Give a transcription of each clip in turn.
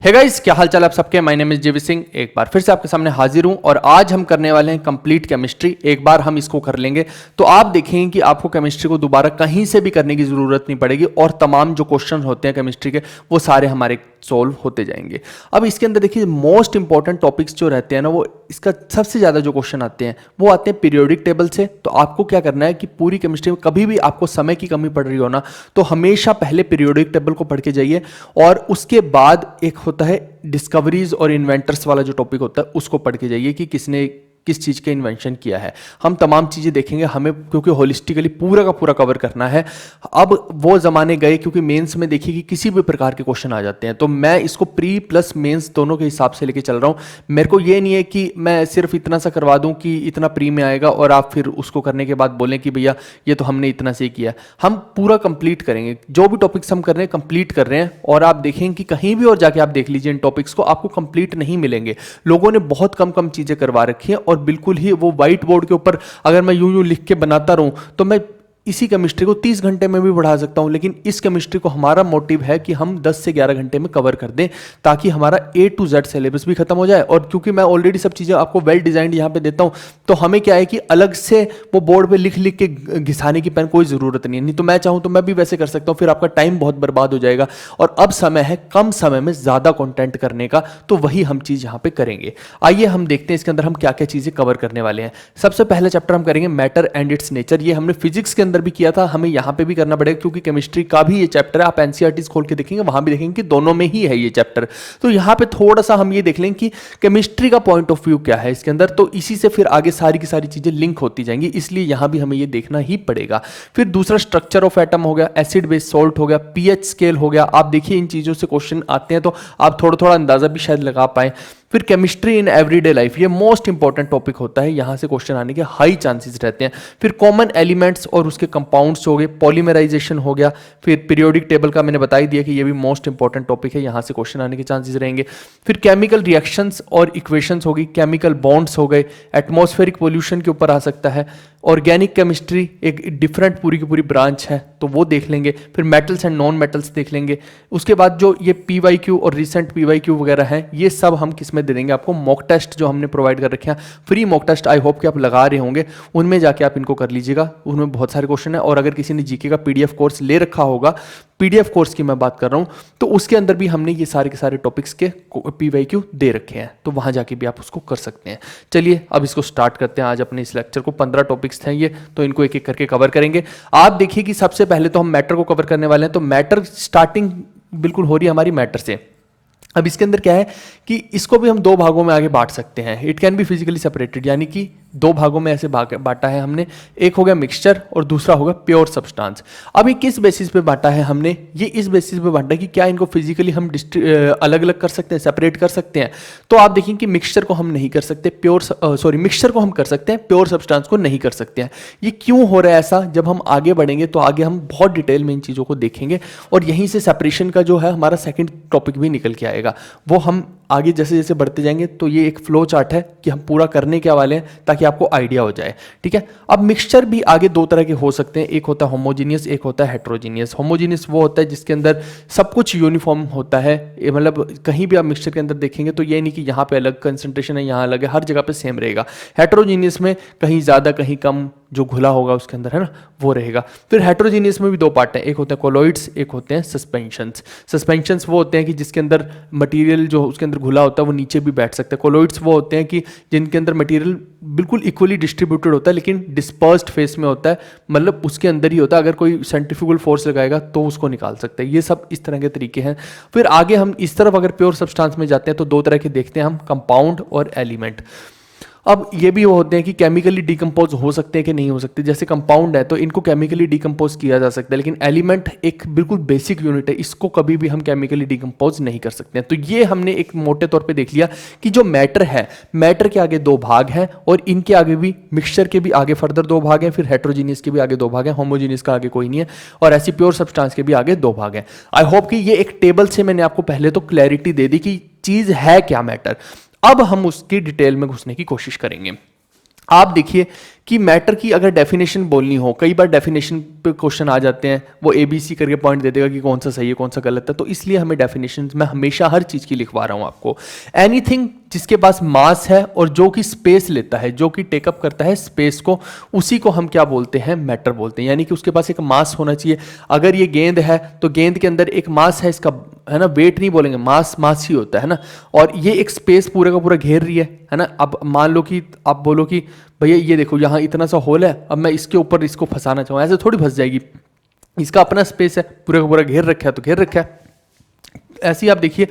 Hey guys, क्या हाल चाल आप सबके। माय नेम इज जेवी सिंह। एक बार फिर से आपके सामने हाजिर हूं और आज हम करने वाले हैं कंप्लीट केमिस्ट्री। एक बार हम इसको कर लेंगे तो आप देखेंगे कि आपको केमिस्ट्री को दोबारा कहीं से भी करने की जरूरत नहीं पड़ेगी और तमाम जो क्वेश्चन होते हैं केमिस्ट्री के वो सारे हमारे सॉल्व होते जाएंगे। अब इसके अंदर देखिए मोस्ट इंपॉर्टेंट टॉपिक्स जो रहते हैं ना, वो इसका सबसे ज्यादा जो क्वेश्चन आते हैं वो आते हैं पीरियोडिक टेबल से। तो आपको क्या करना है कि पूरी केमिस्ट्री में कभी भी आपको समय की कमी पड़ रही हो ना, तो हमेशा पहले पीरियोडिक टेबल को पढ़ के जाइए और उसके बाद एक होता है डिस्कवरीज और इन्वेंटर्स वाला जो टॉपिक होता है उसको पढ़ के जाइए कि किसने किस चीज़ का इन्वेंशन किया है। हम तमाम चीज़ें देखेंगे, हमें क्योंकि होलिस्टिकली पूरा का पूरा कवर करना है। अब वो ज़माने गए क्योंकि मेंस में देखिए कि किसी भी प्रकार के क्वेश्चन आ जाते हैं, तो मैं इसको प्री प्लस मेंस दोनों के हिसाब से लेके चल रहा हूँ। मेरे को ये नहीं है कि मैं सिर्फ इतना सा करवा दूँ कि इतना प्री में आएगा और आप फिर उसको करने के बाद बोलें कि भैया ये तो हमने इतना से ही किया। हम पूरा कंप्लीट करेंगे, जो भी टॉपिक्स हम कर रहे हैं कंप्लीट कर रहे हैं। और आप देखेंगे कि कहीं भी और जाके आप देख लीजिए इन टॉपिक्स को, आपको कंप्लीट नहीं मिलेंगे। लोगों ने बहुत कम कम चीज़ें करवा रखी हैं और बिल्कुल ही वो व्हाइट बोर्ड के ऊपर अगर मैं यूं लिख के बनाता रहूं तो मैं इसी केमिस्ट्री को 30 घंटे में भी बढ़ा सकता हूं। लेकिन इस केमिस्ट्री को हमारा मोटिव है कि हम 10 से 11 घंटे में कवर कर दें ताकि हमारा A to Z सिलेबस भी खत्म हो जाए। और क्योंकि मैं ऑलरेडी सब चीज़ें आपको वेल डिजाइंड यहाँ पे देता हूँ, तो हमें क्या है कि अलग से वो बोर्ड पे लिख लिख के घिसाने की पेन कोई ज़रूरत नहीं है। नहीं तो मैं चाहूँ तो मैं भी वैसे कर सकता हूँ, फिर आपका टाइम बहुत बर्बाद हो जाएगा। और अब समय है कम समय में ज़्यादा कॉन्टेंट करने का, तो वही हम चीज़ यहाँ पे करेंगे। आइए हम देखते हैं इसके अंदर हम क्या क्या चीज़ें कवर करने वाले हैं। सबसे पहला चैप्टर हम करेंगे मैटर एंड इट्स नेचर। ये हमने फिजिक्स के अंदर भी किया था, हमें यहाँ पे भी करना पड़ेगा क्योंकि केमिस्ट्री का भी ये चैप्टर है। आप एनसीईआरटीज खोल के देखेंगे, वहां भी देखेंगे कि दोनों में ही है ये चैप्टर। तो यहाँ पे थोड़ा सा हम ये देख लेंगे कि केमिस्ट्री का पॉइंट ऑफ व्यू क्या है इसके अंदर, तो इसी से फिर आगे सारी की सारी चीजें लिंक होती जाएंगी, इसलिए यहाँ भी हमें ये देखना ही पड़ेगा। फिर दूसरा स्ट्रक्चर ऑफ एटम हो गया, एसिड बेस सॉल्ट हो गया, पीएच स्केल हो गया। आप देखिए इन चीजों से क्वेश्चन आते हैं तो आप थोड़ा थोड़ा अंदाजा भी शायद लगा पाए। फिर केमिस्ट्री इन एवरीडे लाइफ, ये मोस्ट इंपॉर्टेंट टॉपिक होता है, यहां से क्वेश्चन आने के हाई चांसेस रहते हैं। फिर कॉमन एलिमेंट्स और उसके कंपाउंड्स हो गए, पॉलीमराइजेशन हो गया। फिर पीरियोडिक टेबल का मैंने बता ही दिया कि ये भी मोस्ट इंपॉर्टेंट टॉपिक है, यहां से क्वेश्चन आने के चांसेस रहेंगे। फिर केमिकल रिएक्शंस और इक्वेशंस होगी, केमिकल बॉन्ड्स हो गए, एटमॉस्फेरिक पोल्यूशन के ऊपर आ सकता है। ऑर्गेनिक केमिस्ट्री एक डिफरेंट पूरी की पूरी ब्रांच है, तो वो देख लेंगे। फिर मेटल्स एंड नॉन मेटल्स देख लेंगे। उसके बाद जो ये PYQ और रिसेंट PYQ वगैरह हैं, ये सब हम किस में दे देंगे आपको, मॉक टेस्ट जो हमने प्रोवाइड कर रखे हैं, free mock test I hope कि आप लगा रहे होंगे, उनमें जाके आप इनको कर लीजिएगा। उनमें बहुत सारे क्वेश्चन है। और अगर किसी ने जीके का PDF कोर्स ले रखा होगा, PDF कोर्स की मैं बात कर रहा हूं, तो उसके अंदर भी हमने ये सारे के सारे टॉपिक्स के PYQ दे रखे हैं, तो वहां जाके भी आप उसको कर सकते हैं। चलिए अब इसको स्टार्ट करते हैं। आज अपने इस लेक्चर को 15 टॉपिक्स हैं ये, तो इनको एक एक करके कवर करेंगे। आप देखिए कि सबसे पहले तो हम मैटर को कवर करने वाले हैं, तो मैटर स्टार्टिंग बिल्कुल हो रही है हमारी मैटर से। अब इसके अंदर क्या है कि इसको भी हम दो भागों में आगे बांट सकते हैं। It can be physically separated, यानी कि दो भागों में ऐसे बांटा है हमने। एक हो गया मिक्सचर और दूसरा होगा प्योर सब्सटेंस। अब ये किस बेसिस पे बांटा है हमने, ये इस बेसिस पे बांटा है कि क्या इनको फिजिकली हम अलग अलग कर सकते हैं, सेपरेट कर सकते हैं। तो आप देखें कि मिक्सचर को हम नहीं कर सकते, मिक्सचर को हम कर सकते हैं, प्योर सब्सटेंस को नहीं कर सकते हैं। ये क्यों हो रहा है ऐसा, जब हम आगे बढ़ेंगे तो आगे हम बहुत डिटेल में इन चीज़ों को देखेंगे और यहीं से सेपरेशन का जो है हमारा सेकेंड टॉपिक भी निकल के आएगा। वो हम आगे जैसे जैसे बढ़ते जाएंगे, तो ये एक फ्लो चार्ट है कि हम पूरा करने के वाले हैं ताकि आपको आइडिया हो जाए, ठीक है। अब मिक्सचर भी आगे दो तरह के हो सकते हैं, एक होता है होमोजीनियस, एक होता है हेट्रोजीनियस। होमोजीनियस वो होता है जिसके अंदर सब कुछ यूनिफॉर्म होता है, मतलब कहीं भी आप मिक्सचर के अंदर देखेंगे तो ये नहीं कि यहाँ पे अलग कंसंट्रेशन है, यहाँ अलग है, हर जगह पे सेम रहेगा। हेट्रोजीनियस में कहीं ज़्यादा कहीं कम जो घुला होगा उसके अंदर, है ना, वो रहेगा। फिर हेट्रोजीनियस में भी दो पार्ट हैं, एक होते हैं कोलॉइड्स, एक होते हैं सस्पेंशंस। सस्पेंशंस वो होते हैं कि जिसके अंदर मटेरियल जो उसके अंदर घुला होता है वो नीचे भी बैठ सकता है। कोलॉइड्स वो होते हैं कि जिनके अंदर मटेरियल बिल्कुल इक्वली डिस्ट्रीब्यूटेड होता है लेकिन डिस्पर्स्ड फेस में होता है, मतलब उसके अंदर ही होता है, अगर कोई सेंट्रीफ्यूगल फोर्स लगाएगा तो उसको निकाल सकता है। ये सब इस तरह के तरीके हैं। फिर आगे हम इस तरफ अगर प्योर सब्सटेंस में जाते हैं तो दो तरह के देखते हैं हम, कंपाउंड और एलिमेंट। अब ये भी वो होते हैं कि केमिकली डिकम्पोज हो सकते हैं कि नहीं हो सकते। जैसे कंपाउंड है तो इनको केमिकली डिकम्पोज किया जा सकता है, लेकिन एलिमेंट एक बिल्कुल बेसिक यूनिट है, इसको कभी भी हम केमिकली डिकम्पोज नहीं कर सकते हैं। तो ये हमने एक मोटे तौर पे देख लिया कि जो मैटर है, मैटर के आगे दो भाग हैं और इनके आगे भी, मिक्सचर के भी आगे फर्दर दो भाग हैं, फिर हेट्रोजीनियस के भी आगे दो भाग हैं, होमोजीनियस का आगे कोई नहीं है, और ऐसी प्योर सब्सटेंस के भी आगे दो भाग हैं। आई होप कि ये एक टेबल से मैंने आपको पहले तो क्लैरिटी दे दी कि चीज है क्या मैटर। अब हम उसकी डिटेल में घुसने की कोशिश करेंगे। आप देखिए कि मैटर की अगर डेफिनेशन बोलनी हो, कई बार डेफिनेशन पे क्वेश्चन आ जाते हैं, वो ABC करके पॉइंट दे देगा कि कौन सा सही है कौन सा गलत है, तो इसलिए हमें डेफिनेशन मैं हमेशा हर चीज़ की लिखवा रहा हूँ आपको। एनीथिंग जिसके पास मास है और जो कि स्पेस लेता है, जो कि टेकअप करता है स्पेस को, उसी को हम क्या बोलते हैं, मैटर बोलते हैं। यानी कि उसके पास एक मास होना चाहिए। अगर ये गेंद है तो गेंद के अंदर एक मास है इसका, है ना, वेट नहीं बोलेंगे, मास मास ही होता है ना, और ये एक स्पेस पूरा का पूरा घेर रही है ना। अब मान लो कि आप बोलो कि भैया ये देखो यहाँ इतना सा होल है, अब मैं इसके ऊपर इसको फंसाना चाहूँ, ऐसे थोड़ी फंस जाएगी, इसका अपना स्पेस है, पूरा का पूरा घेर रखा है तो घेर रखा है। ऐसे ही आप देखिए,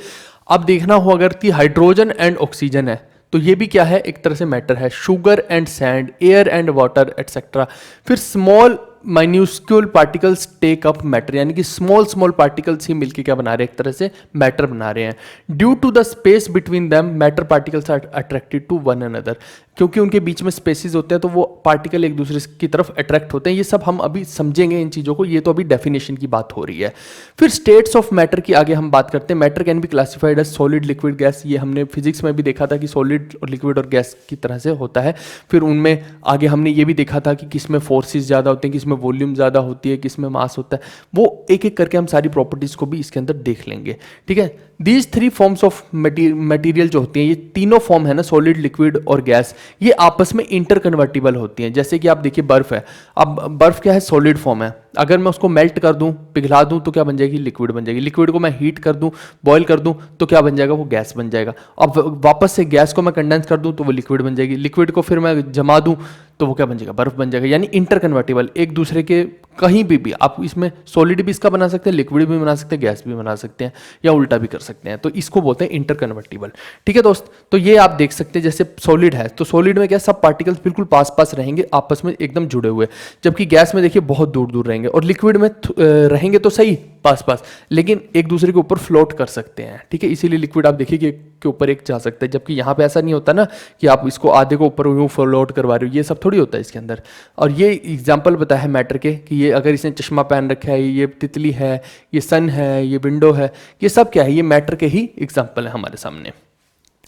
अब देखना हो अगर कि हाइड्रोजन एंड ऑक्सीजन है तो ये भी क्या है, एक तरह से मैटर है। Sugar and sand, air and water etcetera. फिर small minuscule particles take up matter, यानी कि स्मॉल स्मॉल पार्टिकल्स ही मिलके क्या बना रहे हैं, एक तरह से मैटर बना रहे हैं। Due to the space between them matter particles are attracted to one another, क्योंकि उनके बीच में स्पेसिस होते हैं तो वो पार्टिकल एक दूसरे की तरफ अट्रैक्ट होते हैं। ये सब हम अभी समझेंगे इन चीज़ों को, ये तो अभी डेफिनेशन की बात हो रही है। फिर स्टेट्स ऑफ मैटर की आगे हम बात करते हैं। Matter can be classified as solid, liquid, gas. ये हमने फिजिक्स में भी देखा था कि सॉलिड और लिक्विड और गैस की तरह से होता है। फिर उनमें आगे हमने ये भी देखा था कि किस में फोर्सेस ज़्यादा होते हैं, किस में वॉल्यूम ज़्यादा होती है, किस में मास होता है। वो एक एक करके हम सारी प्रॉपर्टीज़ को भी इसके अंदर देख लेंगे, ठीक है। These three forms of material जो होती हैं, ये तीनों फॉर्म है ना, सॉलिड, लिक्विड और गैस, ये आपस में इंटर कन्वर्टिबल होती हैं। जैसे कि आप देखिए बर्फ है, अब बर्फ क्या है, सॉलिड फॉर्म है। अगर मैं उसको मेल्ट कर दूं, पिघला दूं, तो क्या बन जाएगी, लिक्विड बन जाएगी। लिक्विड को मैं हीट कर दूं, बॉयल कर दूं, तो क्या बन जाएगा, वो गैस बन जाएगा। अब वापस से गैस को मैं कंडेंस कर दूं तो वो लिक्विड बन जाएगी। लिक्विड को फिर मैं जमा दूं तो वो क्या बन जाएगा, बर्फ बन जाएगा। यानी इंटर कन्वर्टिबल, एक दूसरे के कहीं भी आप इसमें सॉलिड भी इसका बना सकते हैं, लिक्विड भी बना सकते हैं, गैस भी बना सकते हैं, या उल्टा भी कर सकते हैं। तो इसको बोलते हैं इंटर कन्वर्टिबल, ठीक है दोस्त। तो ये आप देख सकते हैं, जैसे सॉलिड है तो सॉलिड में क्या, सब पार्टिकल्स बिल्कुल पास पास रहेंगे, आपस में एकदम जुड़े हुए, जबकि गैस में देखिए बहुत दूर दूर रहेंगे, और लिक्विड में रहेंगे तो सही पास पास, लेकिन एक दूसरे के ऊपर फ्लोट कर सकते हैं, ठीक है। इसीलिए लिक्विड आप देखिए कि के ऊपर एक जा सकता है, जबकि यहाँ पे ऐसा नहीं होता ना कि आप इसको आधे को ऊपर यूँ फ्लोट करवा रहे हो, ये सब थोड़ी होता है इसके अंदर। और ये एग्जाम्पल बताया है मैटर के कि ये अगर इसने चश्मा पहन रखा है, ये तितली है, ये सन है, ये विंडो है, ये सब क्या है, ये मैटर के ही एग्जाम्पल है हमारे सामने।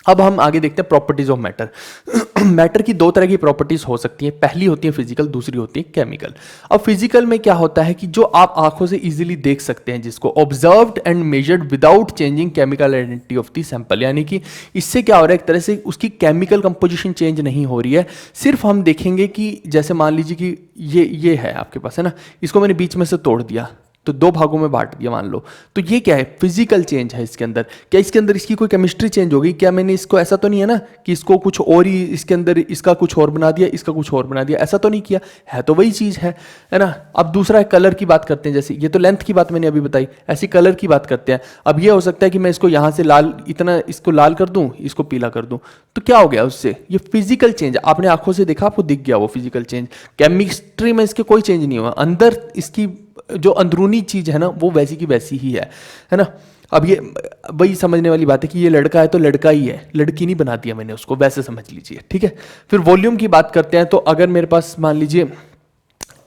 अब हम आगे देखते हैं प्रॉपर्टीज ऑफ मैटर। मैटर की दो तरह की प्रॉपर्टीज हो सकती हैं, पहली होती है फिजिकल, दूसरी होती है केमिकल। अब फिजिकल में क्या होता है कि जो आप आंखों से इजीली देख सकते हैं, जिसको observed and measured without changing chemical identity of the sample, यानी कि इससे क्या हो रहा है, एक तरह से उसकी केमिकल कंपोजिशन चेंज नहीं हो रही है। सिर्फ हम देखेंगे कि जैसे मान लीजिए कि ये है आपके पास, है ना, इसको मैंने बीच में से तोड़ दिया तो दो भागों में बांट दिया मान लो, तो ये क्या है, फिजिकल चेंज है इसके अंदर। क्या इसके अंदर इसकी कोई केमिस्ट्री चेंज होगी, क्या मैंने इसको, ऐसा तो नहीं है ना कि इसको कुछ और ही इसके अंदर इसका कुछ और बना दिया, इसका कुछ और बना दिया, ऐसा तो नहीं किया है, तो वही चीज़ है ना। अब दूसरा कलर की बात करते हैं, जैसे ये तो लेंथ की बात मैंने अभी बताई, ऐसी कलर की बात करते हैं। अब ये हो सकता है कि मैं इसको यहाँ से लाल, इतना इसको लाल कर दूँ, इसको पीला कर दूँ, तो क्या हो गया उससे, ये फिजिकल चेंज आपने आंखों से देखा, आपको दिख गया वो फिजिकल चेंज। केमिस्ट्री में इसके कोई चेंज नहीं हुआ, अंदर इसकी जो अंदरूनी चीज है ना वो वैसी की वैसी ही है ना। अब ये वही समझने वाली बात है कि ये लड़का है तो लड़का ही है, लड़की नहीं बना दिया मैंने उसको, वैसे समझ लीजिए, ठीक है। फिर वॉल्यूम की बात करते हैं, तो अगर मेरे पास मान लीजिए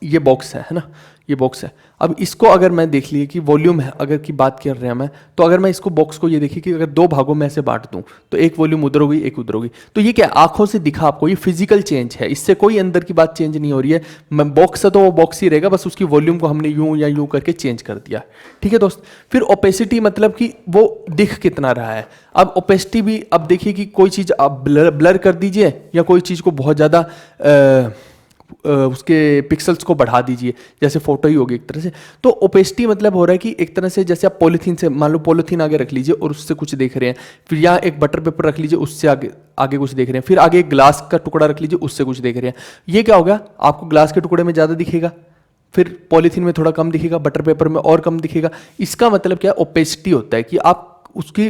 ये बॉक्स है ना, ये बॉक्स है। अब इसको अगर मैं देख लिए कि वॉल्यूम है, अगर की बात कर रहे हैं मैं, तो अगर मैं इसको बॉक्स को ये देखिए कि अगर दो भागों में ऐसे बांट दूं तो एक वॉल्यूम उधर होगी, एक उधर होगी, तो ये क्या आंखों से दिखा आपको, ये फिजिकल चेंज है, इससे कोई अंदर की बात चेंज नहीं हो रही है। मैं बॉक्स है तो वो बॉक्स ही रहेगा, बस उसकी वॉल्यूम को हमने यूं या यूं करके चेंज कर दिया, ठीक है दोस्त। फिर ओपेसिटी, मतलब कि वो दिख कितना रहा है। अब ओपेसिटी भी, अब देखिए कि कोई चीज़ आप ब्लर कर दीजिए या कोई चीज़ को बहुत ज़्यादा उसके पिक्सल्स को बढ़ा दीजिए, जैसे फोटो ही होगी एक तरह से। तो ओपेसिटी मतलब हो रहा है कि एक तरह से जैसे आप पॉलीथीन से, मान लो पॉलीथीन आगे रख लीजिए और उससे कुछ देख रहे हैं, फिर यहाँ एक बटर पेपर रख लीजिए, उससे आगे आगे कुछ देख रहे हैं, फिर आगे एक ग्लास का टुकड़ा रख लीजिए, उससे कुछ देख रहे हैं। ये क्या होगा, आपको ग्लास के टुकड़े में ज़्यादा दिखेगा, फिर पॉलीथीन में थोड़ा कम दिखेगा, बटर पेपर में और कम दिखेगा। इसका मतलब क्या है, ओपेसिटी होता है कि आप उसकी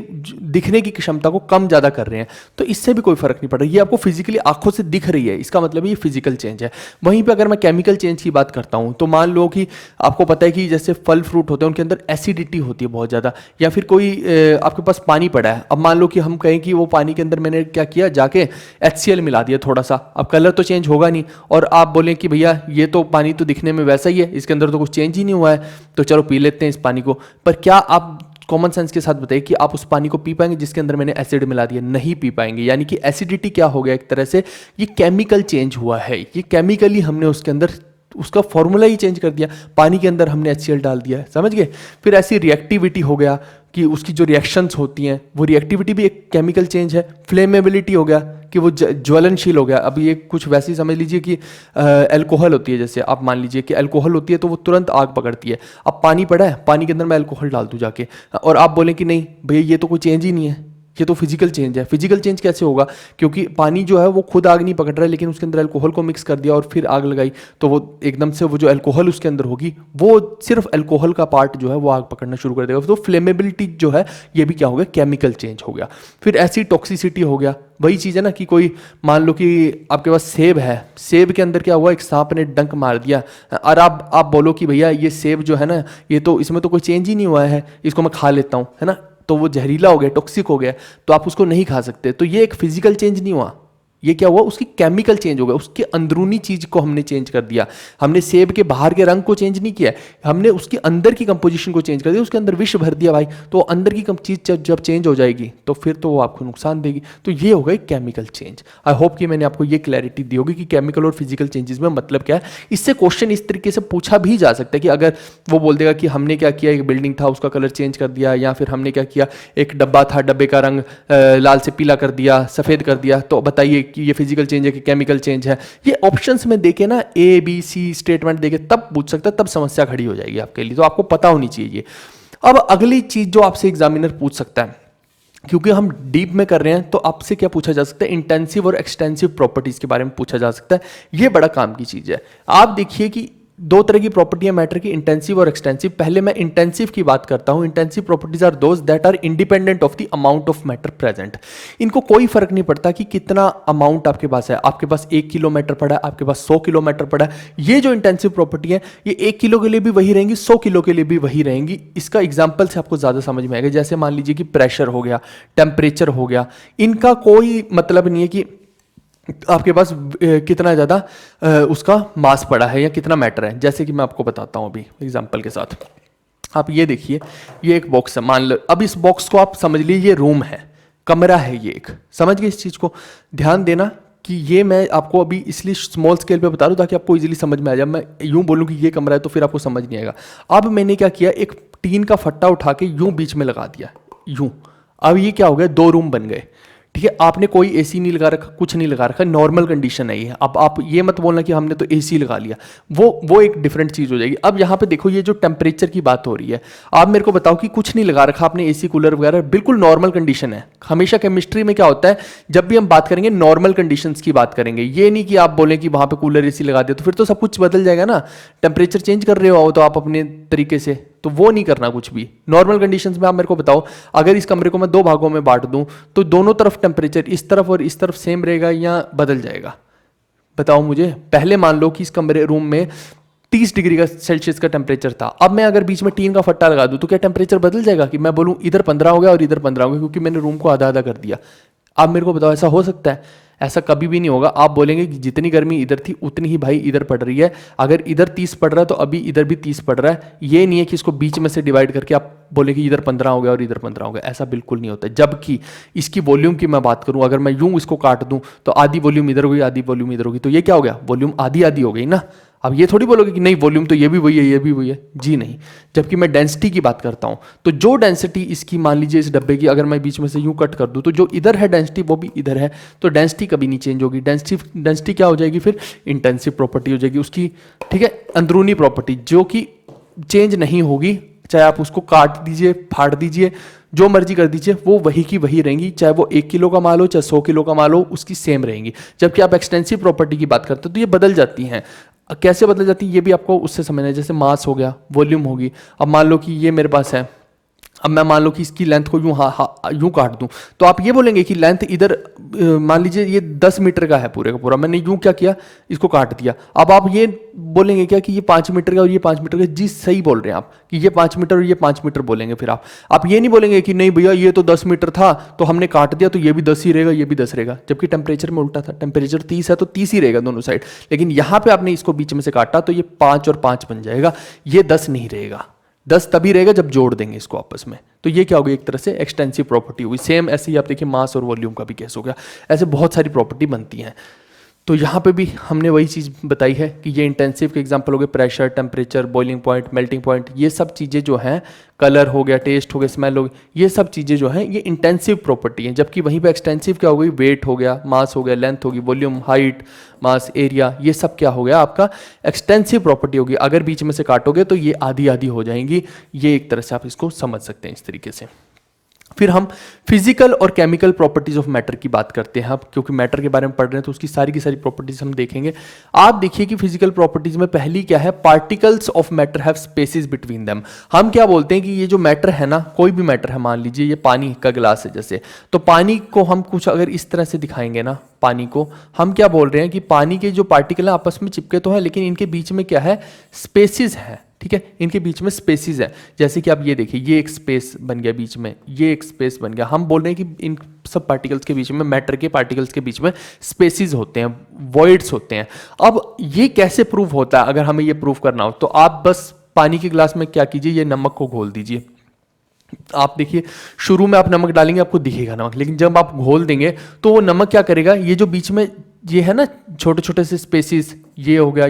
दिखने की क्षमता को कम ज़्यादा कर रहे हैं, तो इससे भी कोई फर्क नहीं पड़ रहा, ये आपको फिजिकली आंखों से दिख रही है, इसका मतलब ये फिजिकल चेंज है। वहीं पे अगर मैं केमिकल चेंज की बात करता हूँ, तो मान लो कि आपको पता है कि जैसे फल फ्रूट होते हैं उनके अंदर एसिडिटी होती है बहुत ज़्यादा, या फिर कोई आपके पास पानी पड़ा है, अब मान लो कि हम कहें कि वो पानी के अंदर मैंने क्या किया, जाके HCl मिला दिया थोड़ा सा, अब कलर तो चेंज होगा नहीं, और आप बोलें कि भैया ये तो पानी तो दिखने में वैसा ही है, इसके अंदर तो कुछ चेंज ही नहीं हुआ है, तो चलो पी लेते हैं इस पानी को। पर क्या आप कॉमन सेंस के साथ बताइए कि आप उस पानी को पी पाएंगे जिसके अंदर मैंने एसिड मिला दिया? नहीं पी पाएंगे। यानी कि एसिडिटी क्या हो गया, एक तरह से ये केमिकल चेंज हुआ है, ये केमिकली हमने उसके अंदर उसका फॉर्मूला ही चेंज कर दिया, पानी के अंदर हमने HCl डाल दिया है, समझ गए। फिर ऐसी रिएक्टिविटी हो गया कि उसकी जो रिएक्शंस होती हैं वो रिएक्टिविटी भी एक केमिकल चेंज है। फ्लेमेबिलिटी हो गया कि वो ज्वलनशील हो गया। अब ये कुछ वैसे ही समझ लीजिए कि अल्कोहल होती है, जैसे आप मान लीजिए कि अल्कोहल होती है तो वो तुरंत आग पकड़ती है। अब पानी पड़ा है, पानी के अंदर मैं अल्कोहल डाल दूं जाके, और आप बोलें कि नहीं भैया ये तो कोई चेंज ही नहीं है, ये तो फिजिकल चेंज है। फिजिकल चेंज कैसे होगा? क्योंकि पानी जो है वो खुद आग नहीं पकड़ रहा है, लेकिन उसके अंदर अल्कोहल को मिक्स कर दिया और फिर आग लगाई, तो वो एकदम से वो जो अल्कोहल उसके अंदर होगी वो सिर्फ अल्कोहल का पार्ट जो है वो आग पकड़ना शुरू कर देगा। तो फ्लेमेबिलिटी जो है ये भी क्या हो गया, केमिकल चेंज हो गया। फिर ऐसी टॉक्सिसिटी हो गया, वही चीज़ है ना कि कोई मान लो कि आपके पास सेब है, सेब के अंदर क्या हुआ, एक सांप ने डंक मार दिया, और आप बोलो कि भैया ये सेब जो है ना ये तो इसमें तो कोई चेंज ही नहीं हुआ है, इसको मैं खा लेता हूँ, है ना, तो वो जहरीला हो गया, टॉक्सिक हो गया, तो आप उसको नहीं खा सकते। तो ये एक फिजिकल चेंज नहीं हुआ, ये क्या हुआ, उसकी केमिकल चेंज हो गया, उसके अंदरूनी चीज को हमने चेंज कर दिया। हमने सेब के बाहर के रंग को चेंज नहीं किया, हमने उसके अंदर की कंपोजिशन को चेंज कर दिया, उसके अंदर विष भर दिया भाई। तो अंदर की चीज जब चेंज हो जाएगी तो फिर तो वो आपको नुकसान देगी। तो ये हो गई केमिकल चेंज। आई होप कि मैंने आपको ये क्लैरिटी दी होगी कि केमिकल और फिजिकल चेंजेस में मतलब क्या है। इससे क्वेश्चन इस तरीके से पूछा भी जा सकता है कि अगर वो बोल देगा कि हमने क्या किया, एक बिल्डिंग था उसका कलर चेंज कर दिया, या फिर हमने क्या किया, एक डब्बा था डब्बे का रंग लाल से पीला कर दिया, सफेद कर दिया, तो बताइए कि ये फिजिकल चेंज कि केमिकल चेंज है। ये ऑप्शंस में देके ना ABC स्टेटमेंट देके तब पूछ सकता है, तब समस्या खड़ी हो जाएगी आपके लिए, तो आपको पता होनी चाहिए। अब अगली चीज जो आपसे एग्जामिनर पूछ सकता है, क्योंकि हम डीप में कर रहे हैं, तो आपसे क्या पूछा जा सकता है, इंटेंसिव और एक्सटेंसिव प्रॉपर्टीज के बारे में पूछा जा सकता है। ये बड़ा काम की चीज है। आप देखिए कि दो तरह की प्रॉपर्टियां मैटर की, इंटेंसिव और एक्सटेंसिव। पहले मैं इंटेंसिव की बात करता हूं। Intensive properties are those that are independent of the amount of matter present. इनको कोई फर्क नहीं पड़ता कि कितना अमाउंट आपके पास है, आपके पास 1 किलो मैटर पड़ा है, आपके पास 100 किलो मैटर पड़ा है। ये जो इंटेंसिव प्रॉपर्टी है ये 1 किलो के लिए भी वही रहेंगी, 100 किलो के लिए भी वही रहेंगी। इसका एग्जाम्पल से आपको ज्यादा समझ में आएगा। जैसे मान लीजिए कि प्रेशर हो गया, टेम्परेचर हो गया, इनका कोई मतलब नहीं है कि आपके पास कितना ज़्यादा उसका मास पड़ा है या कितना मैटर है। जैसे कि मैं आपको बताता हूँ अभी एग्जांपल के साथ। आप ये देखिए, ये एक बॉक्स है, मान लो। अब इस बॉक्स को आप समझ लीजिए ये रूम है, कमरा है, ये एक, समझ गए इस चीज़ को। ध्यान देना कि ये मैं आपको अभी इसलिए स्मॉल स्केल पे बता रहा हूँ ताकि आपको इजीली समझ में आ जाए। मैं यूँ बोलूँ कि ये कमरा है तो फिर आपको समझ नहीं आएगा। अब मैंने क्या किया, एक टीन का फट्टा उठा के यूँ बीच में लगा दिया, यूँ। अब ये क्या हो गया, 2 रूम बन गए, ठीक है। आपने कोई AC नहीं लगा रखा, कुछ नहीं लगा रखा, नॉर्मल कंडीशन है ये। अब आप ये मत बोलना कि हमने तो AC लगा लिया, वो एक डिफरेंट चीज हो जाएगी। अब यहाँ पे देखो, ये जो टेम्परेचर की बात हो रही है, आप मेरे को बताओ कि कुछ नहीं लगा रखा आपने, AC कूलर वगैरह, बिल्कुल नॉर्मल कंडीशन है। हमेशा केमिस्ट्री में क्या होता है, जब भी हम बात करेंगे नॉर्मल कंडीशंस की बात करेंगे। ये नहीं कि आप बोलें कि वहां पे कूलर AC लगा दिया तो फिर तो सब कुछ बदल जाएगा ना। टेम्परेचर चेंज कर रहे हो तो आप अपने तरीके से, तो वो नहीं करना कुछ भी। नॉर्मल कंडीशंस में आप मेरे को बताओ, अगर इस कमरे को मैं 2 भागों में बांट दूं तो दोनों तरफ टेम्परेचर इस तरफ और इस तरफ सेम रहेगा या बदल जाएगा? बताओ मुझे। पहले मान लो कि इस कमरे रूम में 30 डिग्री का सेल्सियस का टेम्परेचर था। अब मैं अगर बीच में टीन का फट्टा लगा दूं तो क्या टेम्परेचर बदल जाएगा कि मैं बोलूं इधर 15 हो गया और इधर 15 हो गया, क्योंकि मैंने रूम को आधा आधा कर दिया? आप मेरे को बताओ, ऐसा हो सकता है? ऐसा कभी भी नहीं होगा। आप बोलेंगे कि जितनी गर्मी इधर थी उतनी ही भाई इधर पड़ रही है। अगर इधर 30 पड़ रहा है तो अभी इधर भी 30 पड़ रहा है। ये नहीं है कि इसको बीच में से डिवाइड करके आप बोले कि इधर 15 हो गया और इधर 15 हो गया, ऐसा बिल्कुल नहीं होता। जबकि इसकी वॉल्यूम की मैं बात करूं, अगर मैं यूं इसको काट दूं तो आधी वॉल्यूम इधर होगी, आधी वॉल्यूम इधर होगी, तो ये क्या हो गया, वॉल्यूम आधी आधी हो गई ना। अब ये थोड़ी बोलोगे कि नहीं वॉल्यूम तो ये भी वही है, ये भी वही है, जी नहीं। जबकि मैं डेंसिटी की बात करता हूं, तो जो डेंसिटी इसकी मान लीजिए इस डब्बे की, अगर मैं बीच में से यूं कट कर दूं तो जो इधर है डेंसिटी वो भी इधर है, तो डेंसिटी कभी नहीं चेंज होगी। डेंसिटी क्या हो जाएगी फिर, इंटेंसिव प्रॉपर्टी हो जाएगी उसकी, ठीक है, अंदरूनी प्रॉपर्टी जो कि चेंज नहीं होगी। चाहे आप उसको काट दीजिए, फाड़ दीजिए, जो मर्जी कर दीजिए, वो वही की वही रहेंगी। चाहे वो 1 किलो का माल हो, चाहे 100 किलो का माल हो, उसकी सेम रहेंगी। जबकि आप एक्सटेंसिव प्रॉपर्टी की बात करते हो तो ये बदल जाती हैं। कैसे बदल जाती है ये भी आपको उससे समझना है। जैसे मास हो गया, वॉल्यूम होगी। अब मान लो कि ये मेरे पास है, अब मैं मान लो कि इसकी लेंथ को यूं काट दूं तो आप ये बोलेंगे कि लेंथ इधर मान लीजिए ये 10 मीटर का है पूरे का पूरा, मैंने यूं क्या किया, इसको काट दिया। अब आप ये बोलेंगे क्या कि ये 5 मीटर का और ये 5 मीटर का? जी सही बोल रहे हैं आप कि ये 5 मीटर और ये 5 मीटर बोलेंगे। फिर आप ये नहीं बोलेंगे कि नहीं भैया ये तो 10 मीटर था तो हमने काट दिया तो ये भी 10 ही रहेगा, ये भी 10 रहेगा। जबकि टेम्परेचर में उल्टा था, टेम्परेचर 30 है तो 30 ही रहेगा दोनों साइड। लेकिन यहाँ पे आपने इसको बीच में से काटा तो ये 5 और 5 बन जाएगा, ये 10 नहीं रहेगा। 10 तभी रहेगा जब जोड़ देंगे इसको आपस में। तो ये क्या होगी, एक तरह से एक्सटेंसिव प्रॉपर्टी हुई। सेम ऐसे ही आप देखिए मास और वॉल्यूम का भी केस हो गया, ऐसे बहुत सारी प्रॉपर्टी बनती हैं। तो यहाँ पे भी हमने वही चीज़ बताई है कि ये इंटेंसिव के एग्जांपल हो गए, pressure, temperature, boiling point, melting point, ये सब चीज़ें जो हैं, कलर हो गया, टेस्ट हो गया, स्मेल हो गया, ये सब चीज़ें जो हैं ये इंटेंसिव प्रॉपर्टी हैं। जबकि वहीं पे एक्सटेंसिव क्या हो गई, वेट हो गया, मास हो गया, लेंथ होगी, वॉल्यूम, हाइट, मास, एरिया, ये सब क्या हो गया आपका एक्सटेंसिव प्रॉपर्टी होगी। अगर बीच में से काटोगे तो ये आधी आधी हो जाएंगी। ये एक तरह से आप इसको समझ सकते हैं इस तरीके से। फिर हम फिजिकल और केमिकल प्रॉपर्टीज ऑफ मैटर की बात करते हैं अब, क्योंकि मैटर के बारे में पढ़ रहे हैं तो उसकी सारी की सारी प्रॉपर्टीज हम देखेंगे। आप देखिए कि फिजिकल प्रॉपर्टीज में पहली क्या है, particles of matter have spaces between them. हम क्या बोलते हैं कि ये जो मैटर है ना, कोई भी मैटर है, मान लीजिए ये पानी का गिलास है जैसे, तो पानी को हम कुछ अगर इस तरह से दिखाएंगे ना, पानी को हम क्या बोल रहे हैं कि पानी के जो पार्टिकल है आपस में चिपके तो है, लेकिन इनके बीच में क्या है, स्पेसिस है। ठीक है, इनके बीच में स्पेसिस है। जैसे कि आप ये देखिए, ये एक स्पेस बन गया बीच में, ये एक स्पेस बन गया। हम बोल रहे हैं कि इन सब पार्टिकल्स के बीच में, मैटर के पार्टिकल्स के बीच में स्पेसिस होते हैं, वॉइड्स होते हैं। अब ये कैसे प्रूव होता है, अगर हमें ये प्रूव करना हो तो आप बस पानी के ग्लास में क्या कीजिए, ये नमक को घोल दीजिए। आप देखिए शुरू में आप नमक डालेंगे, आपको दिखेगा नमक, लेकिन जब आप घोल देंगे तो वो नमक क्या करेगा, ये जो बीच में ये है ना छोटे छोटे से स्पेसिस, ये हो गया,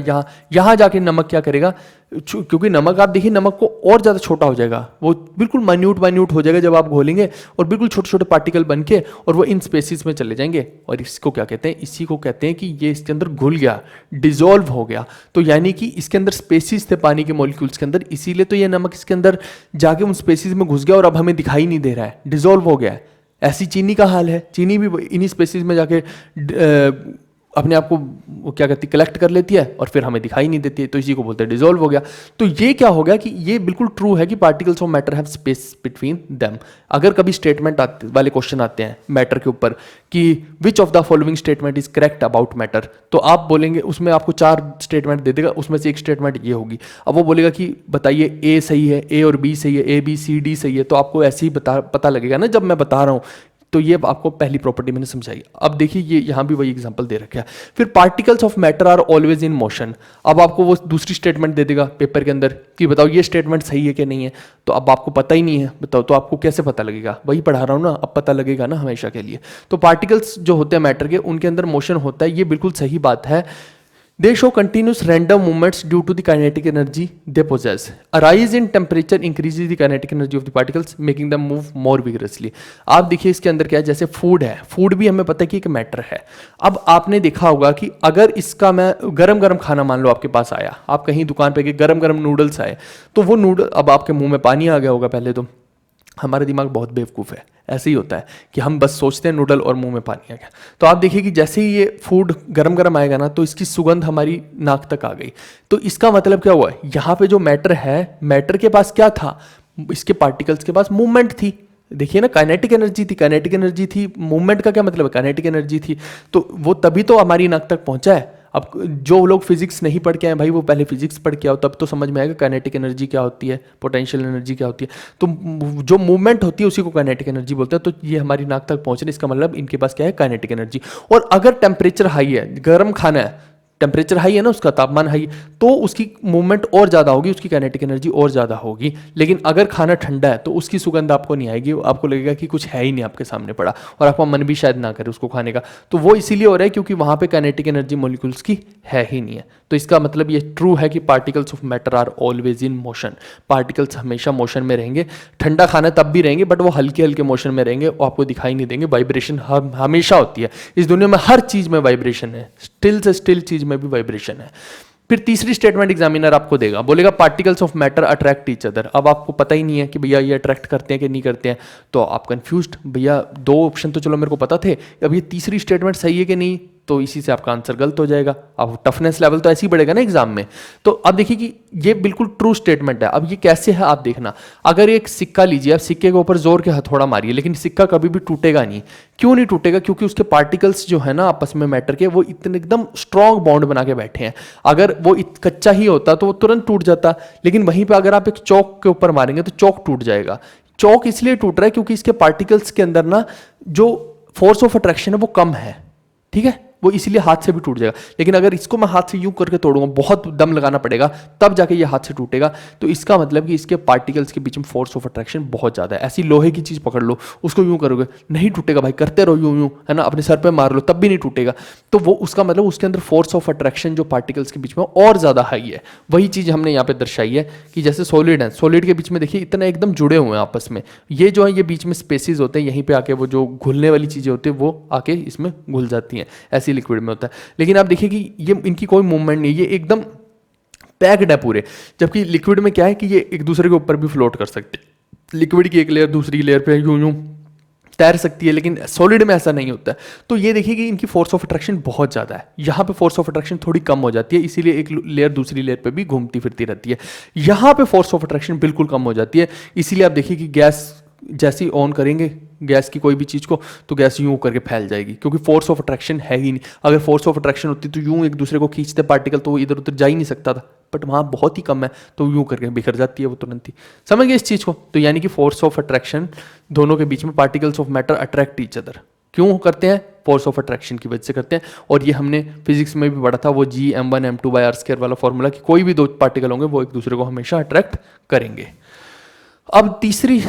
यहाँ जाके नमक क्या करेगा, क्योंकि नमक आप देखिए नमक को और ज़्यादा छोटा हो जाएगा, वो बिल्कुल माइन्यूट हो जाएगा जब आप घोलेंगे, और बिल्कुल छोटे छोटे पार्टिकल बन के और वो इन स्पेसिस में चले जाएंगे। और इसको क्या कहते हैं, इसी को कहते हैं कि ये इसके अंदर घुल गया, डिजोल्व हो गया। तो यानी कि इसके अंदर स्पेसिस थे पानी के मॉलिक्यूल्स के अंदर, इसीलिए तो ये नमक इसके अंदर जाके उन स्पेसिस में घुस गया और अब हमें दिखाई नहीं दे रहा है, डिजोल्व हो गया है। ऐसी चीनी का हाल है, चीनी भी इन्हीं स्पेसिस में जाके अपने आप को वो क्या कहती है, कलेक्ट कर लेती है और फिर हमें दिखाई नहीं देती है, तो इसी को बोलते हैं डिजोल्व हो गया। तो ये क्या हो गया कि ये बिल्कुल ट्रू है कि particles of matter have space between them. अगर कभी स्टेटमेंट वाले क्वेश्चन आते हैं मैटर के ऊपर कि which of the following statement is correct about matter, तो आप बोलेंगे, उसमें आपको 4 स्टेटमेंट दे देगा, उसमें से एक स्टेटमेंट ये होगी। अब वो बोलेगा कि बताइए ए सही है, ए और बी सही है, ए बी सी डी सही है, तो आपको ऐसे ही पता लगेगा ना जब मैं बता रहा हूँ। तो ये आपको पहली प्रॉपर्टी मैंने समझाई। अब देखिए ये यहाँ भी वही एग्जांपल दे रखा है। फिर particles of matter are always in motion. अब आपको वो दूसरी स्टेटमेंट दे देगा पेपर के अंदर कि बताओ ये स्टेटमेंट सही है कि नहीं है, तो अब आपको पता ही नहीं है, बताओ तो आपको कैसे पता लगेगा, वही पढ़ा रहा हूँ ना, अब पता लगेगा ना हमेशा के लिए। तो पार्टिकल्स जो होते हैं मैटर के, उनके अंदर मोशन होता है, ये बिल्कुल सही बात है। They show continuous random movements due to the kinetic energy they possess. A rise in temperature increases the kinetic energy of the particles, making them move more vigorously. आप देखिए इसके अंदर क्या है, जैसे फूड है, फूड भी हमें पता है कि एक मैटर है। अब आपने देखा होगा कि अगर इसका मैं गरम गरम खाना मान लो आपके पास आया, आप कहीं दुकान पे गए, गरम गरम नूडल्स आए, तो वो नूडल, अब आपके मुंह में पानी आ गया होगा। पहले तो हमारा दिमाग बहुत बेवकूफ़ है, ऐसे ही होता है कि हम बस सोचते हैं नूडल और मुंह में पानी आ गया। तो आप देखिए कि जैसे ही ये फूड गरम गरम आएगा ना, तो इसकी सुगंध हमारी नाक तक आ गई। तो इसका मतलब क्या हुआ, यहाँ पे जो मैटर है, मैटर के पास क्या था, इसके पार्टिकल्स के पास मूवमेंट थी। देखिए ना, काइनेटिक एनर्जी थी, काइनेटिक एनर्जी थी, मूवमेंट का क्या मतलब है, काइनेटिक एनर्जी थी, तो वो तभी तो हमारी नाक तक पहुंचा है। अब जो लोग फिजिक्स नहीं पढ़ के आए भाई, वो पहले फिजिक्स पढ़ के आओ, तब तो समझ में आएगा काइनेटिक एनर्जी क्या होती है, पोटेंशियल एनर्जी क्या होती है। तो जो मूवमेंट होती है उसी को काइनेटिक एनर्जी बोलते हैं। तो ये हमारी नाक तक पहुंचने, इसका मतलब इनके पास क्या है, काइनेटिक एनर्जी। और अगर टेम्परेचर हाई है, गर्म खाना है, टेम्परेचर हाई है ना, उसका तापमान हाई, तो उसकी मूवमेंट और ज़्यादा होगी, उसकी काइनेटिक एनर्जी और ज़्यादा होगी। लेकिन अगर खाना ठंडा है तो उसकी सुगंध आपको नहीं आएगी, आपको लगेगा कि कुछ है ही नहीं आपके सामने पड़ा, और आपका मन भी शायद ना करे उसको खाने का। तो वो इसीलिए हो रहा है क्योंकि वहाँ पे काइनेटिक एनर्जी मॉलिक्यूल्स की है ही नहीं है। तो इसका मतलब ये ट्रू है कि particles of matter are always in motion. Particles हमेशा मोशन में रहेंगे, ठंडा खाना तब भी रहेंगे, बट वो हल्के हल्के मोशन में रहेंगे, वो आपको दिखाई नहीं देंगे। वाइब्रेशन हमेशा होती है इस दुनिया में, हर चीज़ में वाइब्रेशन है, स्टिल से स्टिल चीज़ में भी वाइब्रेशन है। फिर तीसरी स्टेटमेंट एग्जामिनर आपको देगा, बोलेगा particles of matter attract each other. अब आपको पता ही नहीं है कि भैया ये अट्रैक्ट करते हैं कि नहीं करते हैं, तो आप कंफ्यूज्ड, भैया 2 ऑप्शन तो चलो मेरे को पता थे, अब ये तीसरी स्टेटमेंट सही है कि नहीं, तो इसी से आपका आंसर गलत हो जाएगा। अब टफनेस लेवल तो ऐसे ही बढ़ेगा ना एग्जाम में। तो अब देखिए कि ये बिल्कुल ट्रू स्टेटमेंट है। अब ये कैसे है आप देखना, अगर एक सिक्का लीजिए, आप सिक्के के ऊपर जोर के हथौड़ा मारिए, लेकिन सिक्का कभी भी टूटेगा नहीं। क्यों नहीं टूटेगा, क्योंकि उसके पार्टिकल्स जो है ना आपस में मैटर के, वो इतने एकदम स्ट्रॉन्ग बॉन्ड बना के बैठे हैं। अगर वो कच्चा ही होता तो वो तुरंत टूट जाता, लेकिन वहीं पर अगर आप एक चौक के ऊपर मारेंगे तो चौक टूट जाएगा। चौक इसलिए टूट रहा है क्योंकि इसके पार्टिकल्स के अंदर ना जो फोर्स ऑफ अट्रैक्शन है वो कम है, ठीक है। वो इसीलिए हाथ से भी टूट जाएगा। लेकिन अगर इसको मैं हाथ से यूं करके तोड़ूंगा, बहुत दम लगाना पड़ेगा, तब जाके ये हाथ से टूटेगा। तो इसका मतलब कि इसके पार्टिकल्स के बीच में फोर्स ऑफ अट्रैक्शन बहुत ज़्यादा है। ऐसी लोहे की चीज़ पकड़ लो, उसको यूं करोगे नहीं टूटेगा भाई, करते रहो यूं यूं, है ना, अपने सर पे मार लो तब भी नहीं टूटेगा। तो वो उसका मतलब उसके अंदर फोर्स ऑफ अट्रैक्शन जो पार्टिकल्स के बीच में और ज़्यादा हाई है। वही चीज़ हमने यहाँ पे दर्शाई है कि जैसे सॉलिड है, सॉलिड के बीच में देखिए इतना एकदम जुड़े हुए हैं आपस में, ये जो है ये बीच में स्पेसिस होते हैं, यहीं पे आके वो जो घुलने वाली चीज़ें होती है वो आके इसमें घुल जाती हैं, ऐसी लिक्विड में होता है। लेकिन आप देखिए कि ये इनकी कोई मूवमेंट नहीं, ये एकदम पैक्ड है पूरे। जबकि लिक्विड में क्या है कि ये एक दूसरे के ऊपर भी फ्लोट कर सकते हैं, लिक्विड की एक लेयर दूसरी लेयर पे यूं यूं तैर सकती है, लेकिन सॉलिड में ऐसा नहीं होता है। तो ये देखिए कि इनकी फोर्स ऑफ अट्रैक्शन बहुत ज़्यादा है, यहाँ पे फोर्स ऑफ अट्रैक्शन थोड़ी कम हो जाती है, इसीलिए एक लेयर दूसरी लेयर पे भी घूमती फिरती रहती है। यहाँ पे फोर्स ऑफ अट्रैक्शन बिल्कुल कम हो जाती है, इसीलिए आप देखिए कि गैस जैसे ही ऑन करेंगे गैस की कोई भी चीज़ को, तो गैस यूं करके फैल जाएगी, क्योंकि फोर्स ऑफ अट्रैक्शन है ही नहीं। अगर फोर्स ऑफ अट्रैक्शन होती तो यूं एक दूसरे को खींचते पार्टिकल, तो वो इधर उधर जा ही नहीं सकता था, बट वहाँ बहुत ही कम है, तो यूं करके बिखर जाती है वो तुरंत ही। समझ गए इस चीज़ को? तो यानी कि फोर्स ऑफ अट्रैक्शन दोनों के बीच में, particles of matter attract each other, क्यों करते हैं? फोर्स ऑफ अट्रैक्शन की वजह से करते हैं। और ये हमने फिजिक्स में भी पढ़ा था, वो G(m1m2/r²) वाला फॉर्मूला, कि कोई भी दो पार्टिकल होंगे वो एक दूसरे को हमेशा अट्रैक्ट करेंगे। अब तीसरी